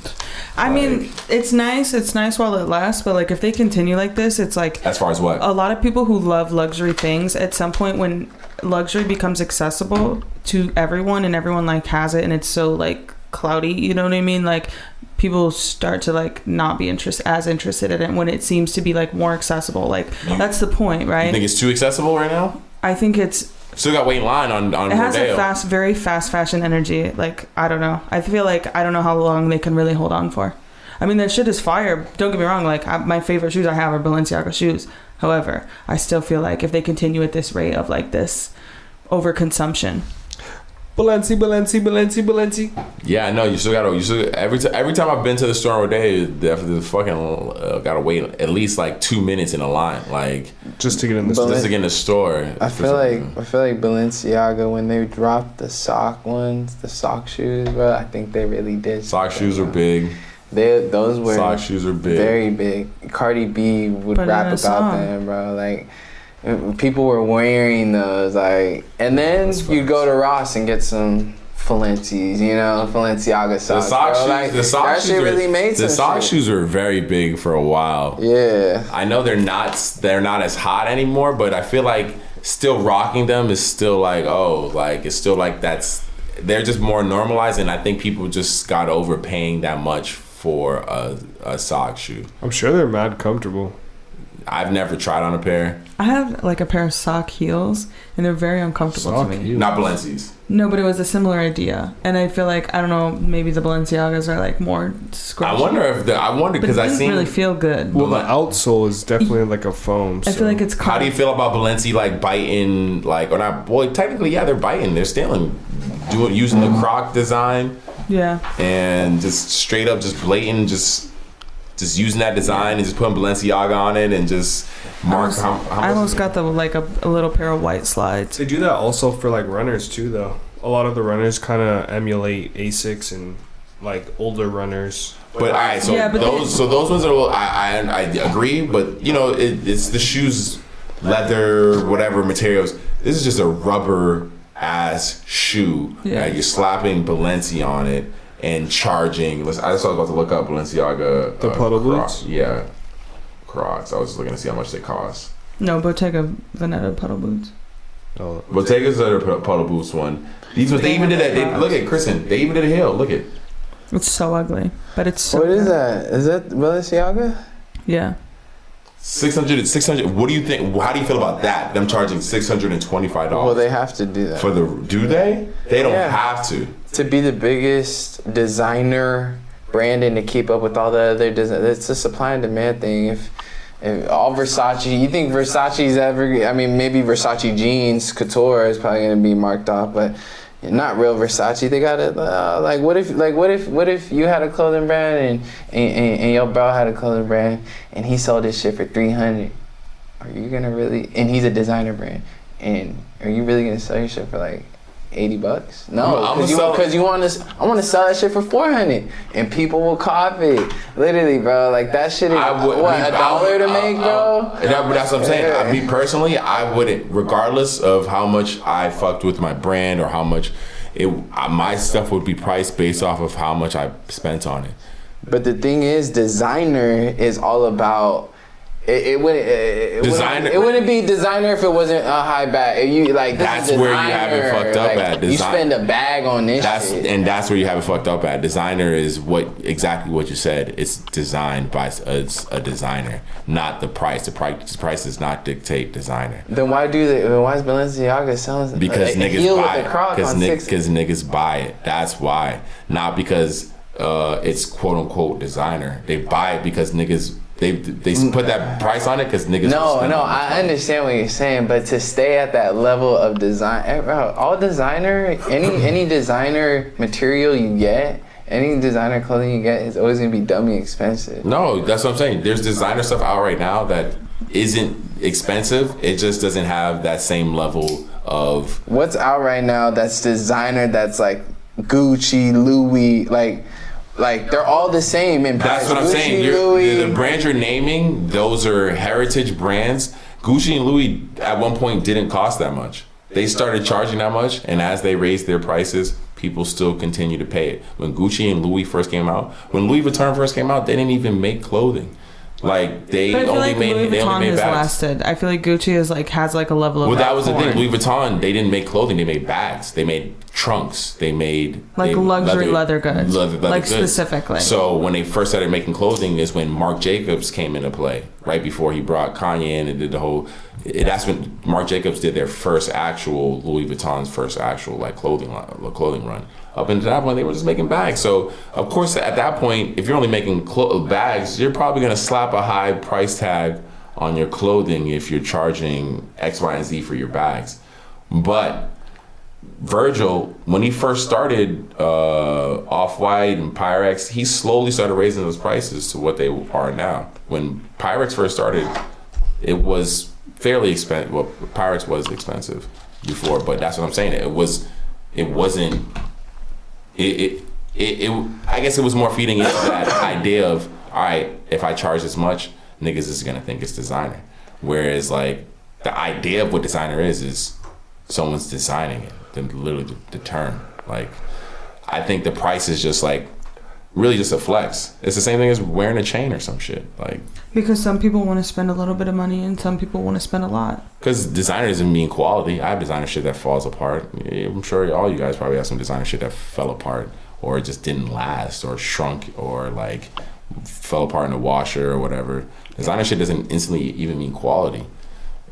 I mean, it's nice while it lasts, but, like, if they continue like this, it's like... As far as what? A lot of people who love luxury things, at some point when luxury becomes accessible to everyone and everyone like has it and it's so like cloudy, you know what I mean? Like people start to like not be as interested in it when it seems to be like more accessible. Like that's the point, right? You think it's too accessible right now? I think it's still got wait in line on it has Rodeo. a very fast fashion energy. Like I don't know. I feel like I don't know how long they can really hold on for. I mean, that shit is fire. Don't get me wrong. Like my favorite shoes I have are Balenciaga shoes. However, I still feel like if they continue at this rate of like this overconsumption. Balenci. Yeah, I know. You still gotta. Every time I've been to the store on Rodeo, the fucking gotta wait at least like 2 minutes in a line, like just to get in the store. Just to get in the store. I feel like Balenciaga when they dropped the sock shoes, bro. I think they really did. Sock shoes are big. Those were sock shoes are big, very big. Cardi B would rap about them, bro. Like people were wearing those, like, and then you go to Ross and get some Balenciaga socks. The sock shoes really made the sock shoes were very big for a while. Yeah, I know they're not as hot anymore, but I feel like still rocking them is still like it's still like they're just more normalized, and I think people just got overpaying that much for a sock shoe. I'm sure they're mad comfortable. I've never tried on a pair. I have like a pair of sock heels and they're very uncomfortable to me. Heels. Not Balenci's. No, but it was a similar idea, and I feel like I don't know. Maybe the Balenciagas are like more squishy. I wonder because I seen really feel good. Well, the outsole is definitely like a foam. I feel like it's. How do you feel about Balenci like biting like or not? Well, technically, yeah, they're biting. They're stealing, using the Croc design. Yeah. And just straight up, just blatant, just using that design and just putting Balenciaga on it and just mark how I almost got a little pair of white slides. They do that also for like runners too, though. A lot of the runners kind of emulate Asics and like older runners. But all right, so those ones are. I agree, but you know, it's the shoes, leather, whatever materials. This is just a rubber ass shoe. Yeah, you're slapping Balenci on it and charging. I was about to look up Balenciaga. The puddle boots? Yeah. Crocs. I was just looking to see how much they cost. No, Bottega Veneta puddle boots. Oh, Bottega's are the puddle boots one. These ones, they even did that. Look at Kristen. They even did a heel. Look at. It's so ugly, but it's so. What is that? Is that Balenciaga? Yeah. 600. What do you think? How do you feel about that? Them charging $625. Well, they have to do that. Do they? They don't have to. To be the biggest designer brand and to keep up with all the other design, it's a supply and demand thing. If all Versace, you think Versace's ever? I mean, maybe Versace jeans couture is probably gonna be marked off, but not real Versace. They got it. What if you had a clothing brand and your bro had a clothing brand and he sold this shit for $300? Are you gonna really? And he's a designer brand, and are you really gonna sell your shit for like $80? No, because you want to. I want to sell that shit for $400, and people will copy. Literally, bro. Like that shit is $1 to make, bro. That's what I'm saying. Yeah. Me personally, I wouldn't, regardless of how much I fucked with my brand or how much my stuff would be priced based off of how much I spent on it. But the thing is, designer is all about. It wouldn't be designer if it wasn't a high bag. That's where you have it fucked up at. You spend a bag on this shit. And that's where you have it fucked up at. Designer is exactly what you said. It's designed by a designer, not the price. The price does not dictate designer. Then why is Balenciaga selling? Because niggas buy it. Because niggas buy it. That's why. Not because it's quote unquote designer. They buy it because niggas. They put that price on it because niggas. No, I understand what you're saying, but to stay at that level of design, all designer, any designer material you get, any designer clothing you get is always gonna be dummy expensive. No, that's what I'm saying. There's designer stuff out right now that isn't expensive. It just doesn't have that same level of. What's out right now that's designer? That's like Gucci, Louis, like they're all the same in price. That's what I'm saying. The brands you're naming, those are heritage brands. Gucci and Louis at one point didn't cost that much. They started charging that much, and as they raised their prices, people still continue to pay it. When Gucci and Louis first came out, when Louis Vuitton first came out, they didn't even make clothing. Like they But I feel only like made Louis they Vuitton only made has bags. lasted. I feel like Gucci is like has like a level of. Well, that was the thing. porn. Louis Vuitton, they didn't make clothing. They made bags. They made trunks. They made Like luxury leather goods. Leather Like goods. specifically. So when they first started making clothing is when Marc Jacobs came into play. Right before he brought Kanye in and did the whole. That's when Marc Jacobs did their first actual Louis Vuitton's first actual like clothing run. Up until that point, they were just making bags. So of course, at that point, if you're only making bags, you're probably gonna slap a high price tag on your clothing if you're charging X, Y, and Z for your bags. But Virgil, when he first started Off-White and Pyrex, he slowly started raising those prices to what they are now. When Pyrex first started, it was fairly expensive. Well, Pyrex was expensive before, but that's what I'm saying. It wasn't. I guess it was more feeding into that idea of, all right, if I charge this much, niggas is gonna think it's designer. Whereas like the idea of what designer is someone's designing it. Literally the term. Like I think the price is just like really just a flex. It's the same thing as wearing a chain or some shit. Like because some people want to spend a little bit of money and some people want to spend a lot. Because designer doesn't mean quality. I have designer shit that falls apart. I'm sure all you guys probably have some designer shit that fell apart or it just didn't last or shrunk or like fell apart in the washer or whatever. Designer shit doesn't instantly even mean quality.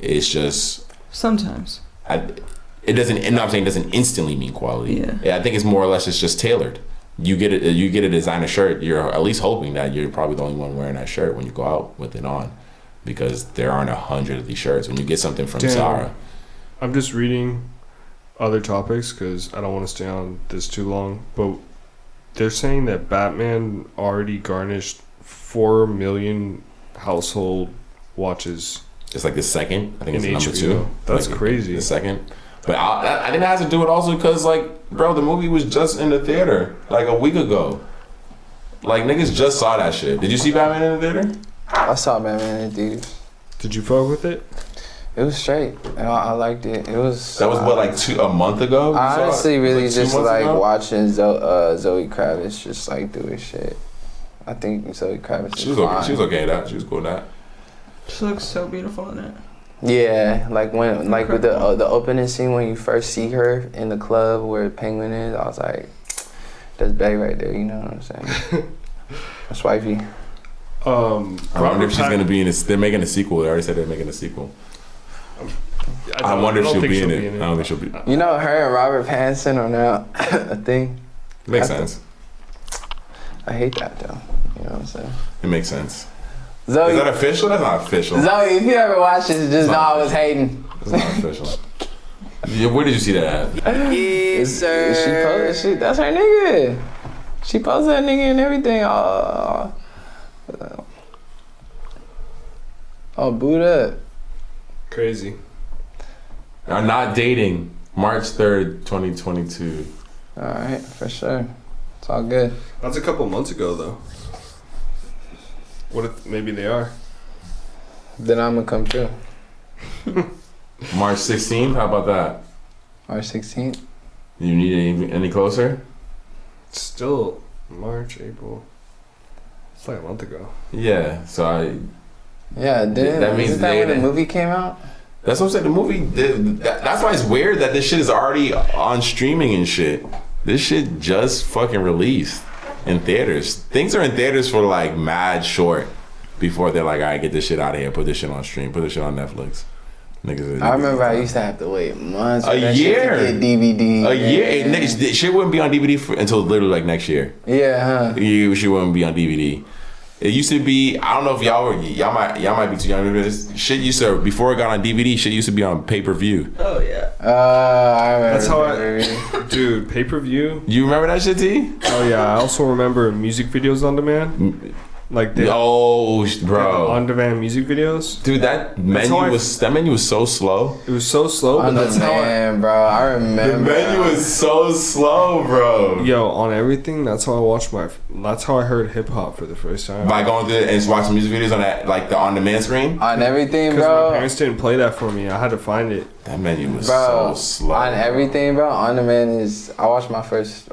It's just sometimes. It doesn't. No, I'm saying it doesn't instantly mean quality. Yeah, I think it's more or less it's just tailored. You get a designer shirt. You're at least hoping that you're probably the only one wearing that shirt when you go out with it on, because there aren't 100 of these shirts. When you get something from Zara, I'm just reading other topics because I don't want to stay on this too long. But they're saying that Batman already garnished 4 million household watches. It's like the second. I think it's number 2. That's like crazy. The second. But I think it has to do it also because, like, bro, the movie was just in the theater like a week ago. Like, niggas just saw that shit. Did you see Batman in the theater? I saw Batman in the theaters. Did you fuck with it? It was straight. I liked it. It was. That was what, like a month ago? I honestly really like just like ago? watching Zoe Kravitz just like do his shit. I think Zoe Kravitz. She was okay. She was okay at that. She was cool at that. She looks so beautiful in it. Yeah, like when like with the opening scene when you first see her in the club where Penguin is, I was like, that's Bay right there. You know what I'm saying? That's wifey. I wonder if she's gonna be in this. They're making a sequel. They already said they're making a sequel. I wonder if she'll be in it. I don't think she'll be. You know, her and Robert Pattinson are now a thing. Makes sense. I hate that though. You know what I'm saying? It makes sense. Zoe, is that official? That's not official. Zoe, if you ever watch this, just know I was hating. It's not official. Yeah, where did you see that at? Yes, sir. That's her nigga. She posted that nigga and everything. Oh, boot up. Crazy. Are not dating. March 3rd, 2022. All right, for sure. It's all good. That's a couple months ago, though. What if maybe they are? Then I'm gonna come too. March 16th. How about that? March 16th. You need any closer? It's still March, April. It's like a month ago. Yeah. So that means when the movie came out. That's what I'm saying. The movie. That's why it's weird that this shit is already on streaming and shit. This shit just fucking released in theaters. Things are in theaters for like mad short before they're like, all right, get this shit out of here. Put this shit on stream. Put this shit on Netflix. Niggas. I remember I used to have to wait months. A year. To get DVD. A year. Niggas, shit wouldn't be on DVD until literally like next year. Yeah. Huh? Shit wouldn't be on DVD. It used to be. I don't know if y'all might be too young for this. Shit used to, before it got on DVD. Shit used to be on pay-per-view. Oh yeah. I remember. That's how dude, pay-per-view. You remember that shit, T? Oh yeah. I also remember music videos on demand. Like bro, on-demand music videos. Dude, that menu was so slow. It was so slow, but that's how bro. I remember. The menu was so slow, bro. Yo, on everything. That's how I heard hip hop for the first time. By going through and watching music videos on that, like the on-demand screen. On everything, bro. Because my parents didn't play that for me. I had to find it. That menu was so slow. On everything, bro. On demand is. I watched my first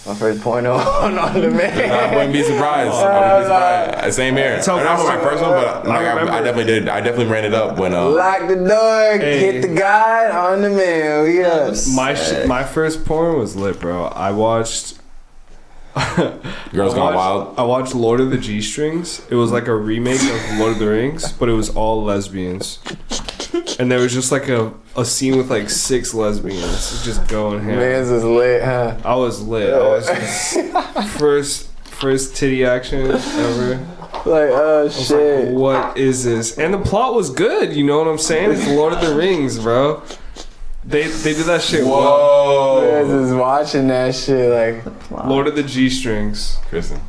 My first porno on the man. I wouldn't be surprised. Same here. So not my first one, but I definitely did. I definitely ran it up when. Lock the door. Hit the guy on the mail. Yes. My first porn was lit, bro. I watched. Girls Gone Wild. I watched Lord of the G-Strings. It was like a remake of Lord of the Rings, but it was all lesbians. And there was just like a scene with like 6 lesbians just going ham. Man's was lit, huh? I was lit. I was just first titty action ever. Like, oh shit. Like, what is this? And the plot was good, you know what I'm saying? It's Lord of the Rings, bro. They did that shit well. Man's is watching that shit like Lord of the G-Strings. Kristen.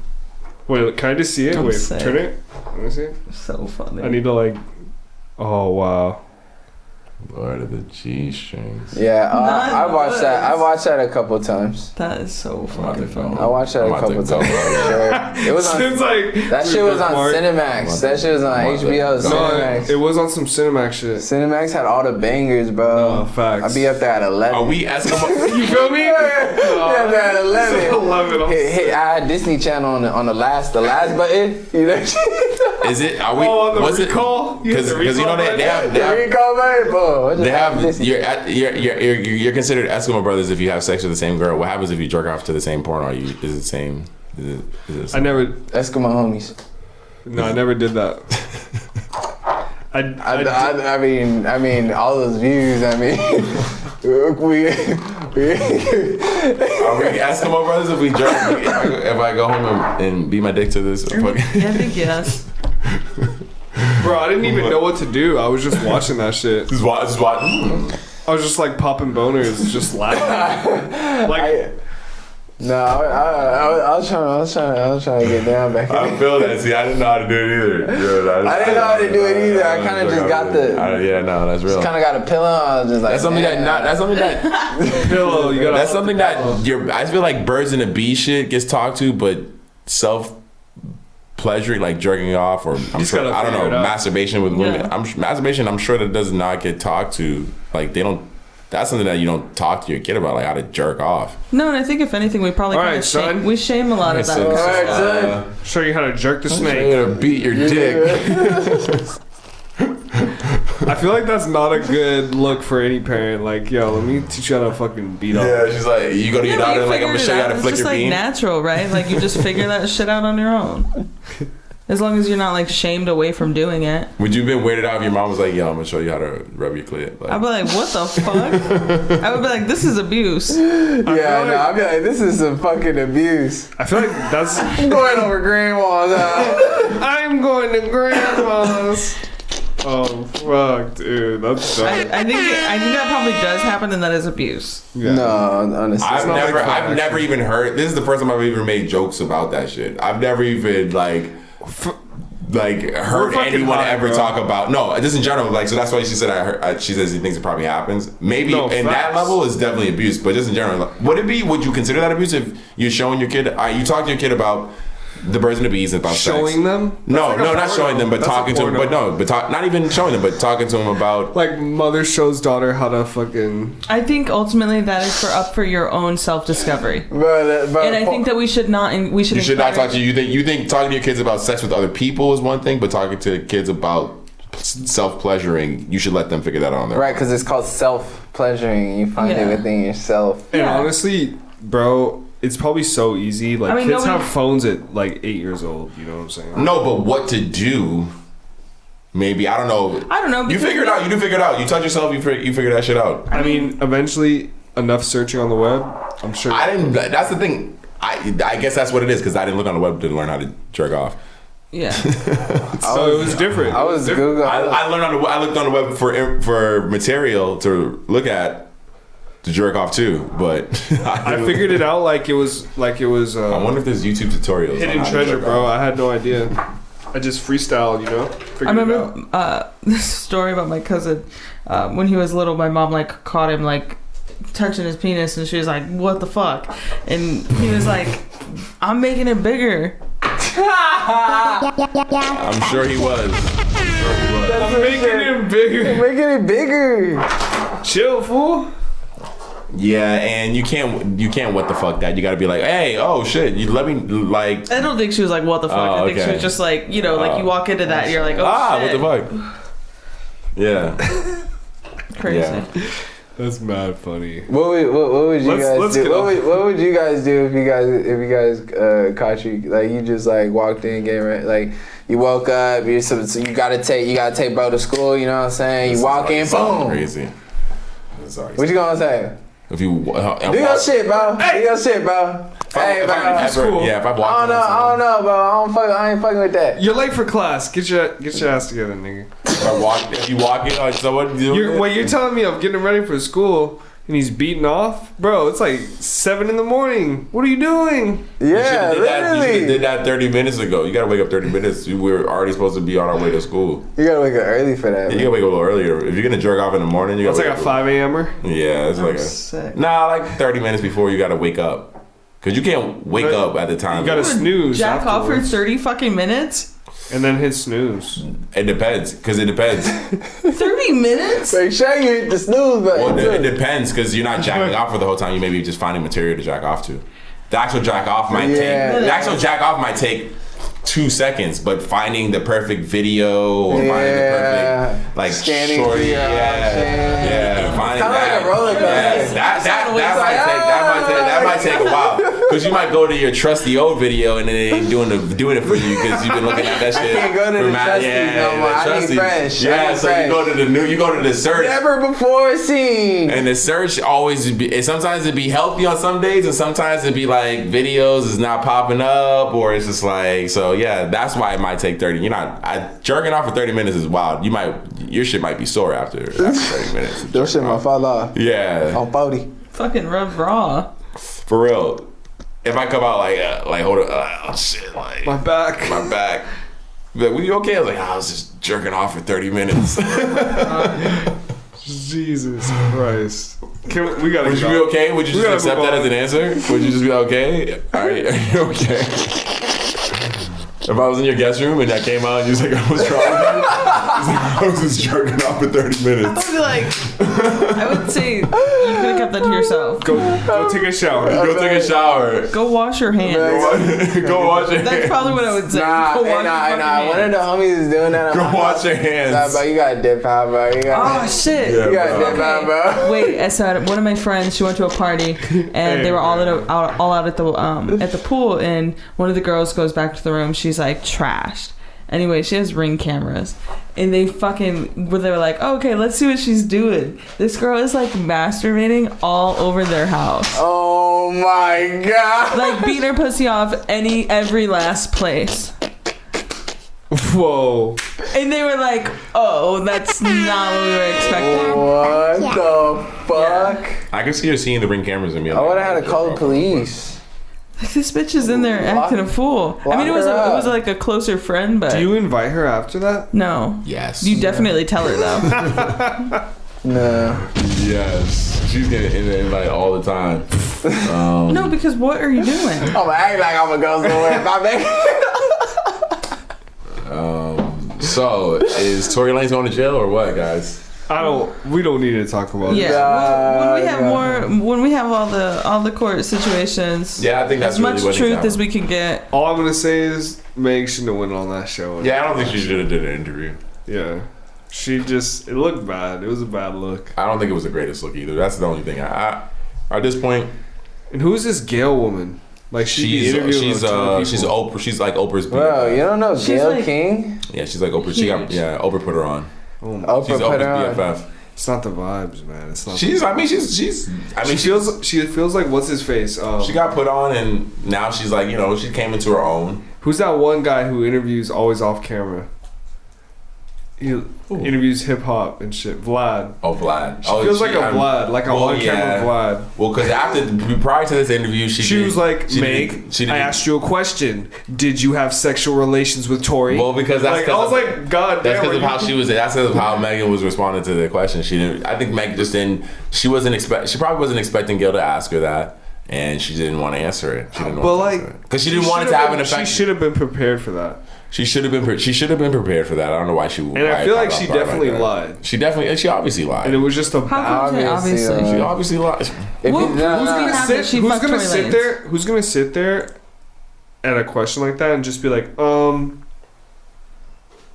Wait, can I just see it? Don't Wait, say. turn it. Let me see it. So funny. I need to like. Oh wow. Lord of the G-Strings. Yeah, I watched that. I watched that a couple times. That is so fucking funny. I watched that a couple times. Sure. It was on. That shit was on Cinemax. That shit was on HBO. Cinemax. It was on some Cinemax shit. Cinemax had all the bangers, bro. No, facts. I'd be up there at 11. Are we Eskimo? You feel me? Yeah, man, 11. 11. I had Disney Channel on the last button. You know? Is it? Are we? Oh, the was recall? Because you know they have recall button, bro. they have you're considered Eskimo brothers if you have sex with the same girl. What happens if you jerk off to the same porn? Are you is it the same? Is it I never. Eskimo homies. No, I never did that. I mean, all those views. I mean, are we Eskimo brothers if we jerk? If I go home and beat my dick to this? Yeah, I think yes. Bro, I didn't even know what to do. I was just watching that shit. Just watch. I was just like popping boners, just laughing. Like, I was trying to get down back. I feel that. See, I didn't know how to do it either. Dude, I didn't know how to do it either. I kind of just got that's real. Just kind of got a pillow. I was just like, That's something that pillow. You got. That's something that I feel like birds and the bee shit gets talked to, but pleasuring, like jerking off, or I don't know, masturbation with women. Yeah. I'm sure that does not get talked to. Like they don't. That's something that you don't talk to your kid about, like how to jerk off. No, and I think if anything, we probably shame a lot of that. All right, son. Show you how to jerk the snake. You're gonna beat your dick. I feel like that's not a good look for any parent. Like, yo, let me teach you how to fucking beat off. Yeah, she's like, you go to your daughter, like I'm gonna show you how to flick your bean. It's just like natural, right? Like you just figure that shit out on your own. As long as you're not like shamed away from doing it. Would you have been weirded out if your mom was like, yo, I'm gonna show you how to rub your clit? Like, I'd be like, what the fuck? I would be like, this is abuse. I'd be like, this is some fucking abuse. I feel like that's. I'm going over grandma's house. I'm going to grandma's. Oh fuck, dude, that's dumb. I think that probably does happen, and that is abuse. Yeah. No, honestly, I've never even heard. This is the first time I've even made jokes about that shit. I've never even heard anyone ever talk about. No, just in general. Like, so that's why she said she says she thinks it probably happens. Maybe that level is definitely abuse, but just in general, would you consider that abuse if you're showing your kid? You talk to your kid about the birds and the bees and about showing sex. them? No, not showing them, but talking to them. But not even showing them, but talking to them about. Like mother shows daughter how to fucking. I think ultimately that is up for your own self-discovery. But and I think that we should not. You should not talk to you. You think talking to your kids about sex with other people is one thing, but talking to kids about self-pleasuring, you should let them figure that out on their own. Right, because it's called self-pleasuring. You find it within yourself. And honestly, bro. It's probably so easy. Like, kids have phones at like 8 years old. You know what I'm saying? No, but what to do? Maybe I don't know. You figure it out. You do figure it out. You touch yourself. You figure that shit out. I mean, eventually, enough searching on the web. I'm sure. I didn't. That's the thing. I guess that's what it is because I didn't look on the web to learn how to jerk off. Yeah. So it was different. I was Google. I looked on the web for material to look at. To jerk off too, but I figured it out like it was. I wonder if there's YouTube tutorials. Hidden treasure, bro. I had no idea. I just freestyled, you know. I remember this story about my cousin. When he was little, my mom like caught him like touching his penis, and she was like, "What the fuck?" And he was like, "I'm making it bigger." I'm sure he was. I'm making it bigger. Making it bigger. Chill, fool. Yeah, and you can't what the fuck that. You got to be like, hey, oh shit, you let me like. I don't think she was like, what the fuck. I think she was just like, you know, like you walk into that and you're like, oh shit. What the fuck? Yeah. Crazy. Yeah. That's mad funny. What would you guys do? What would you guys do if you guys caught you like you just like walked in getting ready, like you woke up, so you gotta take bro to school, you know what I'm saying? You walk in, boom. Crazy. What you gonna say? If you do your shit, bro. Do your shit, bro. Hey, bro. Yeah, if I walk. I don't know, bro. I ain't fucking with that. You're late for class. Get your ass together, nigga. If you walk in, like, so what do you do? You're telling me I'm getting ready for school and he's beating off? Bro, it's like 7 a.m. What are you doing? Yeah, you literally. did that 30 minutes ago. You gotta wake up 30 minutes. We were already supposed to be on our way to school. You gotta wake up early for that. You gotta wake up a little earlier. If you're gonna jerk off in the morning, you gotta. That's like a 5 a.m.er? Yeah, it's like sick. like 30 minutes before you gotta wake up. Cause you can't wake up at the time. You gotta snooze. Jack off for 30 fucking minutes? And then hit snooze. It depends, cause it depends. 30 minutes? Make sure you hit the snooze button. Well, it depends, cause you're not jacking off for the whole time. You may be just finding material to jack off to. The actual jack off might take 2 seconds, but finding the perfect video or finding the perfect like scanning shorty, finding that. Like a roller coaster. That might take a while, because you might go to your trusty old video and then they ain't doing it for you because you've been looking at that shit. I can't go to the trusty no more. I need fresh. You go to the search. Never before seen. And the search always sometimes it'd be healthy on some days, and sometimes it'd be like videos is not popping up, or it's just like so. Yeah, that's why it might take 30. You're not jerking off for 30 minutes is wild. Your shit might be sore after 30 minutes. Your shit might fall off. Yeah. On 40. Fucking rub raw. For real. If I come out like hold on, oh shit, like my back. Like, were you okay? I was like, I was just jerking off for 30 minutes. Jesus Christ. We gotta Would you be okay? Would you just accept that as an answer? Would you just be okay? Alright, are you okay? If I was in your guest room and I came out and you was like, I was trying, I was just jerking off for 30 minutes. I would be like, I would say you could have kept that to yourself. Go take a shower. Go take a shower. Go wash your hands. Go wash your hands. That's probably what I would say. Nah. One of the homies is doing that. Go wash your hands. Nah, bro, you gotta dip out, bro. Oh shit. You gotta dip out, bro. Wait, I said one of my friends. She went to a party and they were all out at the pool, and one of the girls goes back to the room. She's like trashed. Anyway, she has Ring cameras, and they were like, oh, okay, let's see what she's doing. This girl is like masturbating all over their house. Oh my god! Like beating her pussy off every last place. Whoa! And they were like, oh, that's not what we were expecting. What the fuck? Yeah. I can see her seeing the Ring cameras in me. I would have had to call the police. Like, this bitch is in there acting a fool. I mean, it was like a closer friend, but... Do you invite her after that? No. Yes. You definitely tell her, though. No. Yes. She's getting invited all the time. No, because what are you doing? I'm gonna act like I'm gonna go somewhere if I make So, is Tory Lanez going to jail or what, guys? We don't need to talk about it. When we have all the court situations. Yeah, I think that's as much truth as we can get. All I'm gonna say is Meg shouldn't have went on that show. Yeah, I don't think she should have did an interview. Yeah, it looked bad. It was a bad look. I don't think it was the greatest look either. That's the only thing. I at this point. And who's this Gail woman? Like she's Oprah. She's like Oprah's. Bro, you don't know Gail King? Yeah, she's like Oprah. Oprah put her on. Oprah she's put her Oprah's on. BFF. It's not the vibes, man. It's not. She feels like what's his face. She got put on, and now she's like, she came into her own. Who's that one guy who interviews always off camera? He interviews hip hop and shit. Vlad. Oh, Vlad. She feels like a Vlad, like a on-camera Vlad. Well, because prior to this interview, she was like, Meg, I asked you a question. Did you have sexual relations with Tory? Well, because I was like, God damn. That's because of how she was. That's because of how Megan was responding to the question. She didn't. I think Meg just didn't. She probably wasn't expecting Gail to ask her that, and she didn't want to answer it. She didn't want to answer it because she didn't want it to have an effect. She should have been prepared for that. She should have been. She should have been prepared for that. I don't know why she. And I feel like she definitely lied. She obviously lied. And it was just a. How come obviously? She obviously lied. Who's gonna sit there at a question like that and just be like,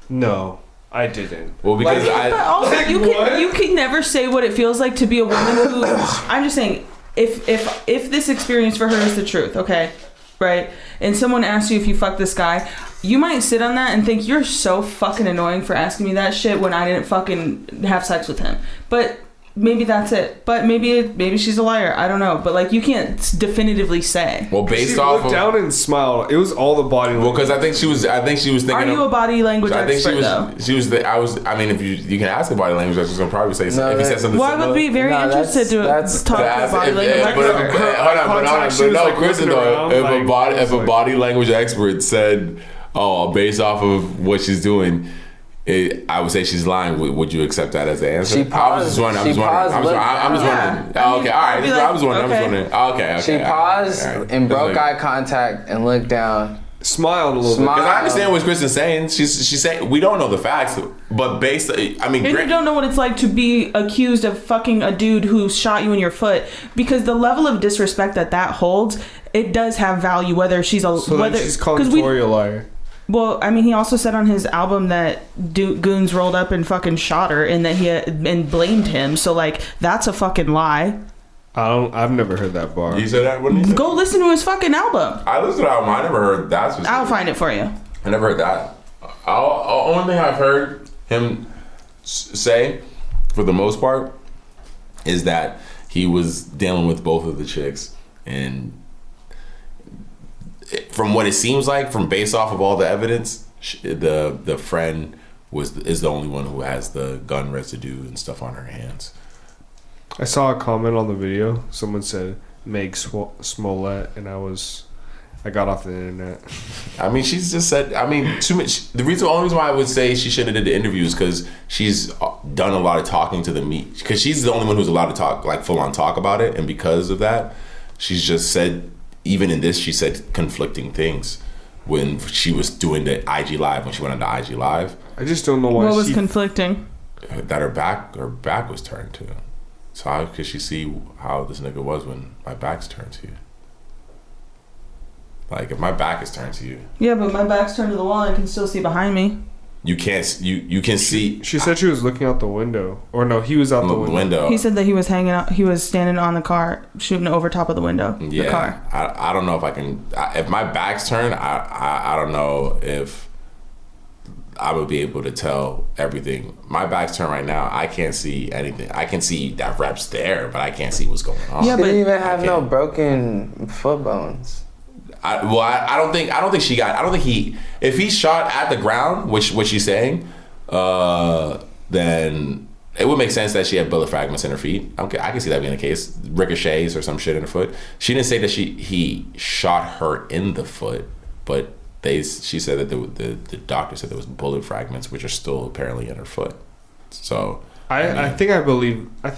no, I didn't. Well, because but also you can never say what it feels like to be a woman who. I'm just saying, if this experience for her is the truth, okay, right? And someone asks you if you fuck this guy, you might sit on that and think you're so fucking annoying for asking me that shit when I didn't fucking have sex with him. But maybe that's it. But maybe she's a liar. I don't know. But like you can't definitively say. Well, she looked down and smiled. It was all the body language. Well, because I think she was thinking. Are you a body language expert though? She was. I mean, if you can ask a body language expert, she's gonna probably say something. If he says something well, I would be very interested to talk to a body language expert. Hold on. But no, Kristen though. If a body language expert said, "Oh, based off of what she's doing," I would say she's lying. Would you accept that as the answer? I was just wondering. I'm just wondering. Oh, okay, all right. I was wondering. Okay. She paused and broke eye contact and looked down. Smiled a little bit. Because I understand what Kristen's saying. She's saying we don't know the facts, but I mean, and you don't know what it's like to be accused of fucking a dude who shot you in your foot. Because the level of disrespect that holds, it does have value. Whether she's a she's calling Tori a liar. Well, I mean, he also said on his album that goons rolled up and fucking shot her, and that and blamed him. So like, that's a fucking lie. I've never heard that bar. You said that? What did you say? Go listen to his fucking album. I listened to the album. I never heard that specific. I'll find it for you. I never heard that. Only thing I've heard him say, for the most part, is that he was dealing with both of the chicks, and from what it seems like, from based off of all the evidence, the friend is the only one who has the gun residue and stuff on her hands. I saw a comment on the video. Someone said Meg Smollett, and I got off the internet. I mean, she's just said. I mean, too much. The only reason why I would say she should have did the interview is because she's done a lot of talking to the media. Because she's the only one who's allowed to talk, like full on talk about it, and because of that, she's just said. Even in this, she said conflicting things when she was doing the IG Live. When she went on the IG Live, I just don't know why. What was conflicting? That her back was turned to. So how could she see how this nigga was when my back's turned to you? Like if my back is turned to you. Yeah, but my back's turned to the wall. I can still see behind me. You can't. You can see. She said she was looking out the window, or no, he was out the window. He said that he was hanging out. He was standing on the car, shooting over top of the window. Yeah, the car. I don't know if I can. If my back's turned, I don't know if I would be able to tell everything. My back's turned right now. I can't see anything. I can see that rep's there, but I can't see what's going on. Yeah, but she didn't even have no broken foot bones. I don't think he. If he shot at the ground, which what she's saying, then it would make sense that she had bullet fragments in her feet. Okay, I can see that being the case. Ricochets or some shit in her foot. She didn't say that he shot her in the foot, but she said that the doctor said there was bullet fragments, which are still apparently in her foot. So I think I believe. I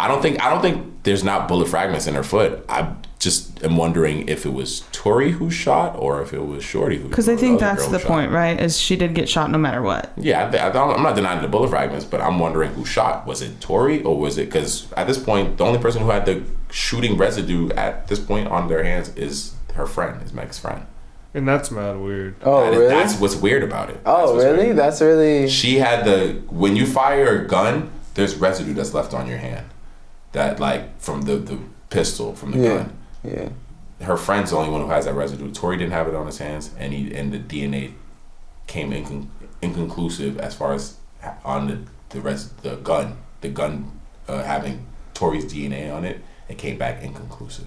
don't think there's not bullet fragments in her foot. I just am wondering if it was Tori who shot or if it was Shorty who. Because I think that's the point, right? Is she did get shot no matter what. Yeah, I'm not denying the bullet fragments, but I'm wondering who shot. Was it Tori or was it? Because at this point, the only person who had the shooting residue at this point on their hands is her friend, is Meg's friend. And that's mad weird. Oh, really? That's what's weird about it. Oh, really? Weird. That's really... She had when you fire a gun, there's residue that's left on your hand. That, like, from the pistol, from the gun. Yeah. Her friend's the only one who has that residue. Tori didn't have it on his hands, and the DNA came inconclusive as far as on the gun having Tori's DNA on it. It came back inconclusive.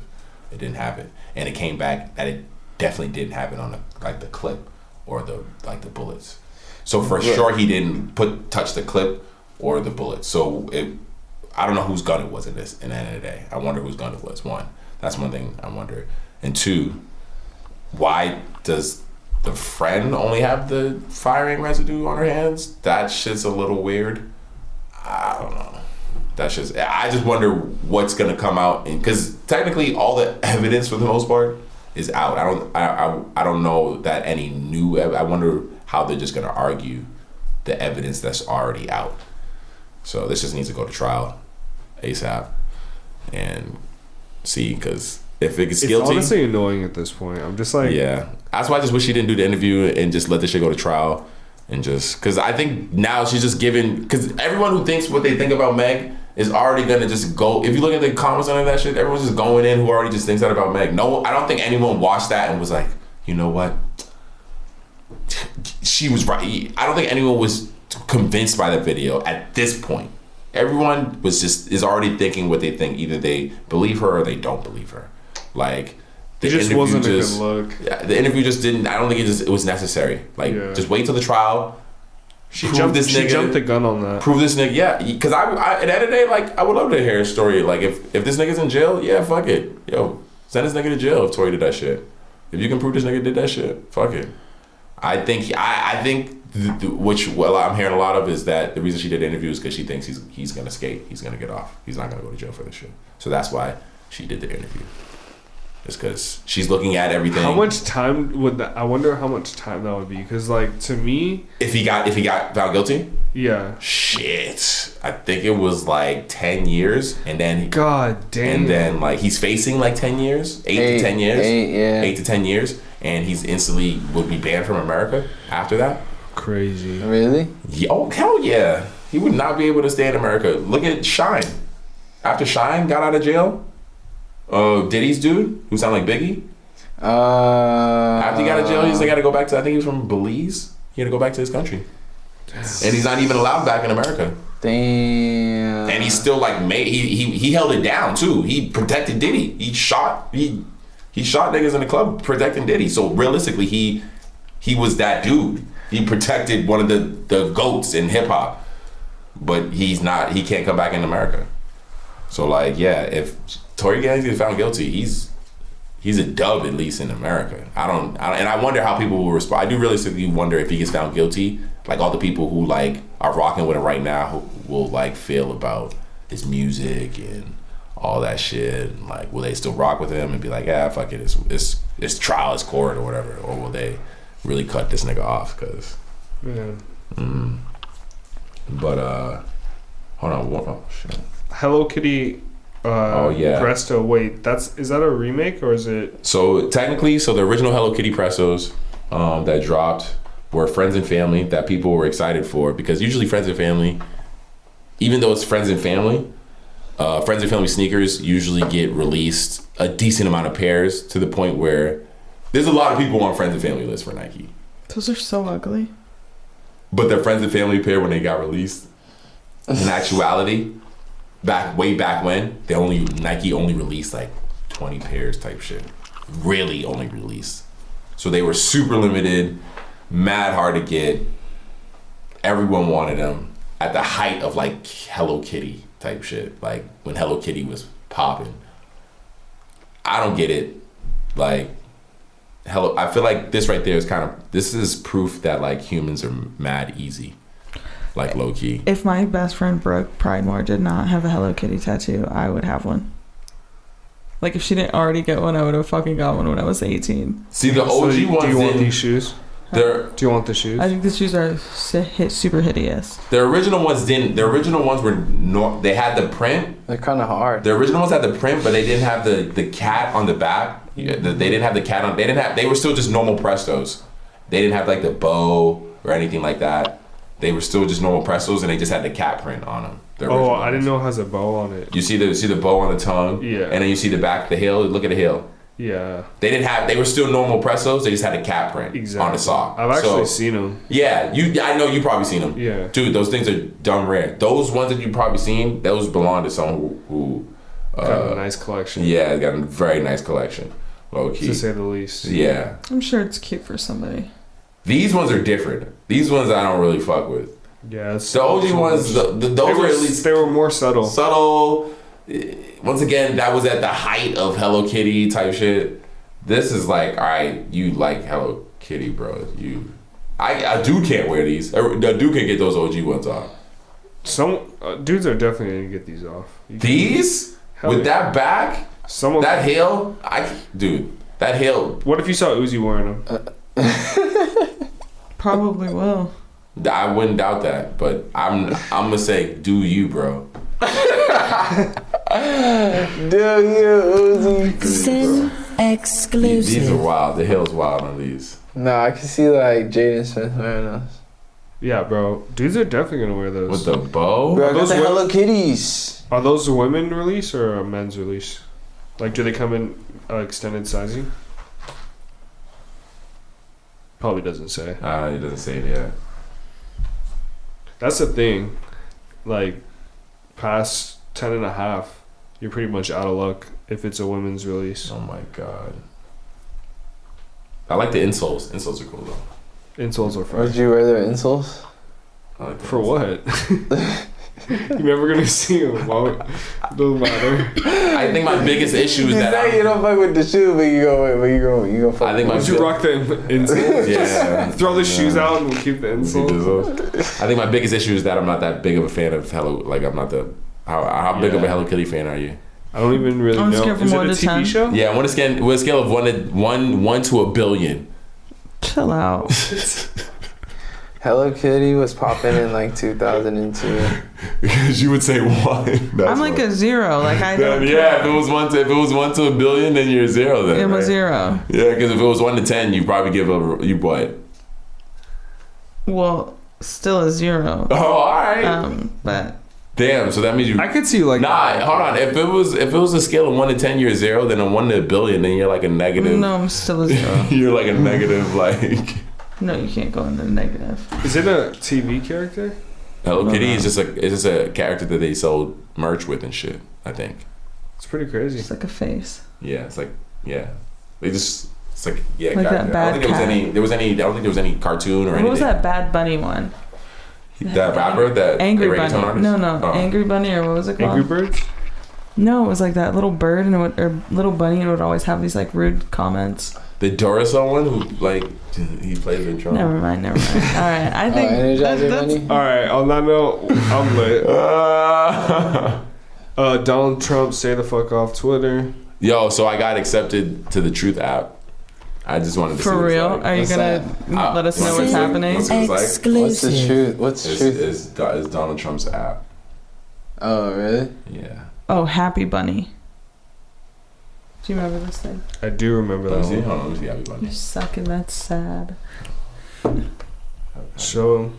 It didn't have it, and it came back that it definitely didn't have it on the clip or the bullets. So for sure he didn't touch the clip or the bullets. So I don't know whose gun it was in the end of the day. I wonder whose gun it was. One, that's one thing I wonder. And two, why does the friend only have the firing residue on her hands? That shit's a little weird. I don't know. I just wonder what's gonna come out, because technically all the evidence for the most part is out. I don't know that any new. I wonder how they're just gonna argue the evidence that's already out. So this just needs to go to trial ASAP and see, because if it gets guilty, it's honestly annoying at this point. I'm just like, yeah. That's why I just wish she didn't do the interview and just let this shit go to trial, and just because I think now she's just giving, because everyone who thinks what they think about Meg is already gonna just go. If you look at the comments under that shit, everyone's just going in who already just thinks that about Meg. No, I don't think anyone watched that and was like, you know what, she was right. I don't think anyone was convinced by the video at this point. Everyone is already thinking what they think. Either they believe her or they don't believe her. Like, it just wasn't a good look. Yeah, the interview just didn't. I don't think it was necessary. Like, just wait till the trial. She jumped the gun on that. Prove this nigga. Yeah, because I at the end of the day, like, I would love to hear a story. Like, if this nigga's in jail, yeah, fuck it. Yo, send this nigga to jail if Tory did that shit. If you can prove this nigga did that shit, fuck it. I think which I'm hearing a lot of is that the reason she did the interview is because she thinks he's gonna skate. He's gonna get off. He's not gonna go to jail for this shit. So that's why she did the interview. It's because she's looking at everything. How much time would that? I wonder how much time that would be. Because, like, to me, if he got found guilty, yeah, shit, I think it was like 10 years, and then God damn, and then like he's facing like 10 years, 8 to 10 years, 8 to 10 years, and he's instantly would be banned from America after that. Crazy. Really? Yeah, oh hell yeah, he would not be able to stay in America. Look at Shine. After Shine got out of jail. Diddy's dude, who sound like Biggie. After he got out of jail, he's got to go back to. I think he was from Belize. He had to go back to his country, and he's not even allowed back in America. Damn. And he's still like he held it down too. He protected Diddy. He shot niggas in the club protecting Diddy. So realistically, he was that dude. He protected one of the GOATs in hip hop, but he's not. He can't come back in America. So like, yeah, if Tory Gaines gets found guilty, he's a dub, at least in America. I don't, and I wonder how people will respond. I do realistically wonder if he gets found guilty, like all the people who like are rocking with him right now who will like feel about his music and all that shit. And like, will they still rock with him and be like, yeah, fuck it, it's trial, it's court or whatever, or will they really cut this nigga off? Cause, but hold on, oh shit. Hello Kitty. Presto. Wait, is that a remake or is it? So technically, the original Hello Kitty Prestos that dropped were Friends and Family that people were excited for, because usually Friends and Family, even though it's Friends and Family sneakers usually get released a decent amount of pairs to the point where there's a lot of people on Friends and Family lists for Nike. Those are so ugly. But the Friends and Family pair, when they got released, in actuality, way back when, Nike only released like 20 pairs type shit. Really only released. So they were super limited, mad hard to get. Everyone wanted them at the height of like Hello Kitty type shit. Like when Hello Kitty was popping. I don't get it. Like, I feel like this right there is proof that like humans are mad easy. Like low key. If my best friend Brooke Pridemore did not have a Hello Kitty tattoo, I would have one. Like if she didn't already get one, I would have fucking got one when I was 18. See the OG ones. Do you want these shoes? Do you want the shoes? I think the shoes are super hideous. The original ones didn't. The original ones were they had the print. They're kind of hard. The original ones had the print, but they didn't have the cat on the back. They didn't have the cat on. They were still just normal Prestos. They didn't have like the bow or anything like that. They were still just normal Prestos, and they just had the cat print on them. Oh, I didn't know it has a bow on it. You see the bow on the tongue, yeah, and then you see the back, the heel. Look at the heel. Yeah. They were still normal Prestos. They just had a cat print on the sock. I've actually seen them. Yeah, I know you probably seen them. Yeah. Dude, those things are dumb rare. Those ones that you probably seen, those belong to someone who got a nice collection. Yeah, got a very nice collection. Low key. To say the least. Yeah. I'm sure it's cute for somebody. These ones are different. These ones I don't really fuck with. Yeah, the OG ones, those were at least... They were more subtle. Subtle. Once again, that was at the height of Hello Kitty type shit. This is like, all right, you like Hello Kitty, bro. A dude can't wear these. A dude can get those OG ones off. Some dudes are definitely gonna get these off. These? With that back? That heel? Dude, that heel. What if you saw Uzi wearing them? Probably will. I wouldn't doubt that, but I'm gonna say, do you, bro? Do you, Uzi? Sin exclusive. These are wild. The hill's wild on these. No, I can see like Jaden Smith wearing those. Yeah, bro. Dudes are definitely gonna wear those. With the bow? Bro, I got those the what- Hello Kitties. Are those a women release or a men's release? Like, do they come in extended sizing? Probably doesn't say. It doesn't say it yet. That's the thing. Like, past 10 and a half, you're pretty much out of luck if it's a women's release. Oh my god. I like the insoles. Insoles are cool though. Insoles are fun. Would you wear their insoles? I like the For insoles. what? You're never gonna see them. Well, doesn't matter. I think my biggest issue is You that say you don't fuck with the shoe, but you go fuck. I think my Would you rock the insoles? Yeah. Throw the shoes out and we'll keep the insoles. I think my biggest issue is that I'm not that big of a fan of Hello. Like I'm not the how big of a Hello Kitty fan are you? I don't even really On a know. scale from Is it 1 a to TV 10? show? Yeah, on a scale of one to a billion. Chill out. Hello Kitty was popping in like 2002. Because you would say one. I'm like a 0. Like I don't. Yeah, if it was one to a billion, then you're a 0. Then I'm right? a 0. Yeah, because if it was 1 to 10, you probably give you what? Well, still a 0. Oh, all right. But Damn. So that means you. I could see like. Nah, hold on. If it was a scale of 1 to 10, you're a 0. Then a 1 to a billion, then you're like a negative. no, I'm still a 0. You're like a negative, like. No, you can't go into the negative. Is it a TV character? Hello Kitty is just a character that they sold merch with and shit. I think. It's pretty crazy. It's like a face. Yeah, it's like They just it's like Like character. that bad I don't think cat. I don't think there was any cartoon or anything. What was that Bad Bunny one? That rapper, that Angry the Bunny. reggaeton artist? No, Oh. Angry Bunny, or what was it called? Angry Birds? No, it was like that little bird and or little bunny, and it would always have these like rude comments. The Duracell one, who like he plays the drum. Never mind. All right, I think Energizer that's Bunny. Alright, on that note, I'm lit. Donald Trump, say the fuck off Twitter. Yo, so I got accepted to the Truth app. I just wanted to see for what it's real. like. Are you What's gonna let us know what's Sin happening? What's it like? exclusive. What's the truth? What's the truth? It's Donald Trump's app. Oh, really? Yeah. Oh, Happy Bunny. Do you remember this thing? I do remember Let that me see. one. Hold on. Let me see. Happy Bunny. You're sucking. That's sad. Show him.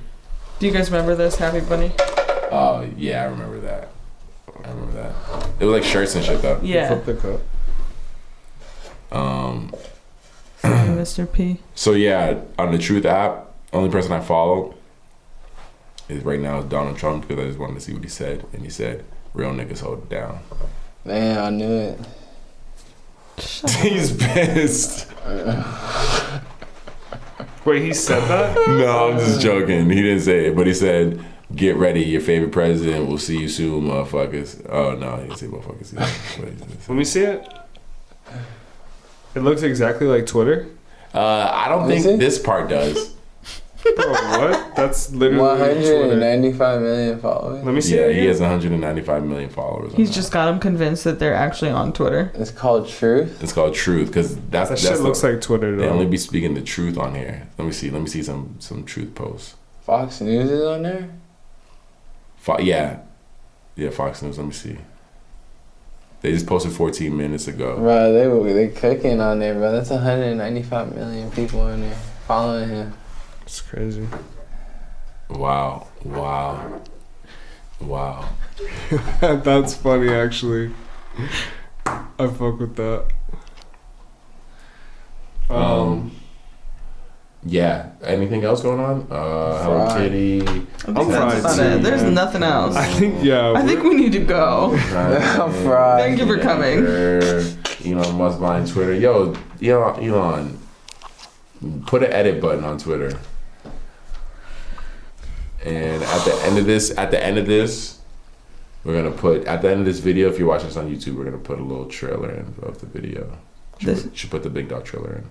Do you guys remember this Happy Bunny? Oh yeah, I remember that. It was like shirts and shit though. Yeah. Flip the cup. Sorry, Mr. P. So yeah, on the Truth app, only person I follow is right now is Donald Trump because I just wanted to see what he said, and he said, "Real niggas hold it down." Man, I knew it. He's pissed. Wait, he said that? No, I'm just joking. He didn't say it, but he said, "Get ready, your favorite president will see you soon, motherfuckers." Oh no, he didn't say motherfuckers. Let me see it. It looks exactly like Twitter. I don't Is think it? this part does. Bro, what? That's literally Twitter. 195 million followers. Let me see Yeah, it he again. has 195 million followers. on He's that. just got him convinced that they're actually on Twitter. It's called Truth. It's called Truth because that's That shit looks like Twitter they only though. be speaking the truth on here. Let me see some truth posts. Fox News is on there. Yeah, Fox News. Let me see. They just posted 14 minutes ago. Bro, they cooking on there, bro. That's 195 million people on there following him. It's crazy. Wow. That's funny actually. I fuck with that. Yeah. Anything else going on? Hello Fried. Kitty. I'm That's fried about too, it. There's man. nothing else. I think I think we need to go. I'm fried. Thank you for coming. Elon Musk buying Twitter. Yo, Elon, put an edit button on Twitter. And at the end of this, we're gonna put at the end of this video. If you're watching this on YouTube, we're gonna put a little trailer in of the video. Should put the Big Dog trailer in.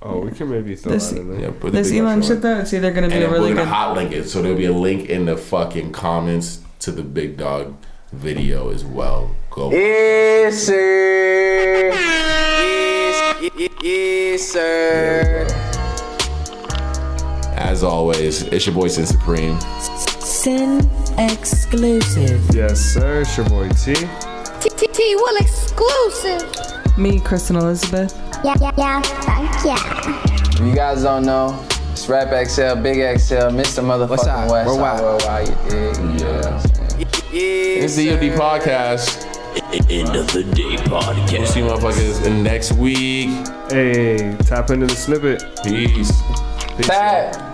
Oh, we can maybe throw This- that in there. Yeah, put the This Big Dog Elon trailer shit though, it's either gonna be and a then really we're gonna good. hot link it, so there'll be a link in the fucking comments to the Big Dog video as well. Go. Yes, sir. Yes, sir. As always, it's your boy Sin Supreme. Sin exclusive. Yes, sir. It's your boy T. T Will exclusive. Me, Kristen Elizabeth. Yeah. If you guys don't know, it's Rap XL, Big XL, Mr. Motherfucking West. Worldwide, you dig? Yeah. It's the EOD podcast. End of the day podcast. We'll see motherfuckers next week. Hey, tap into the snippet. Peace. Pat.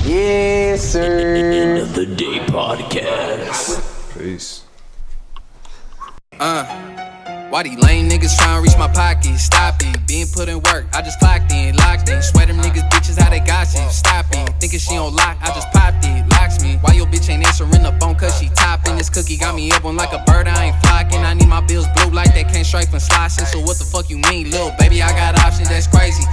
Yes, sir. End of the day podcast. Peace. Why these lame niggas tryna reach my pocket? Stop it, being put in work, I just clocked in, locked in. Swear them niggas bitches how they gossip, stop it. Thinking she on lock, I just popped it, locks me. Why your bitch ain't answering the phone cause she topping? This cookie got me up on like a bird, I ain't flocking. I need my bills blue like they can't strike from sloshing. So what the fuck you mean, little baby, I got options, that's crazy.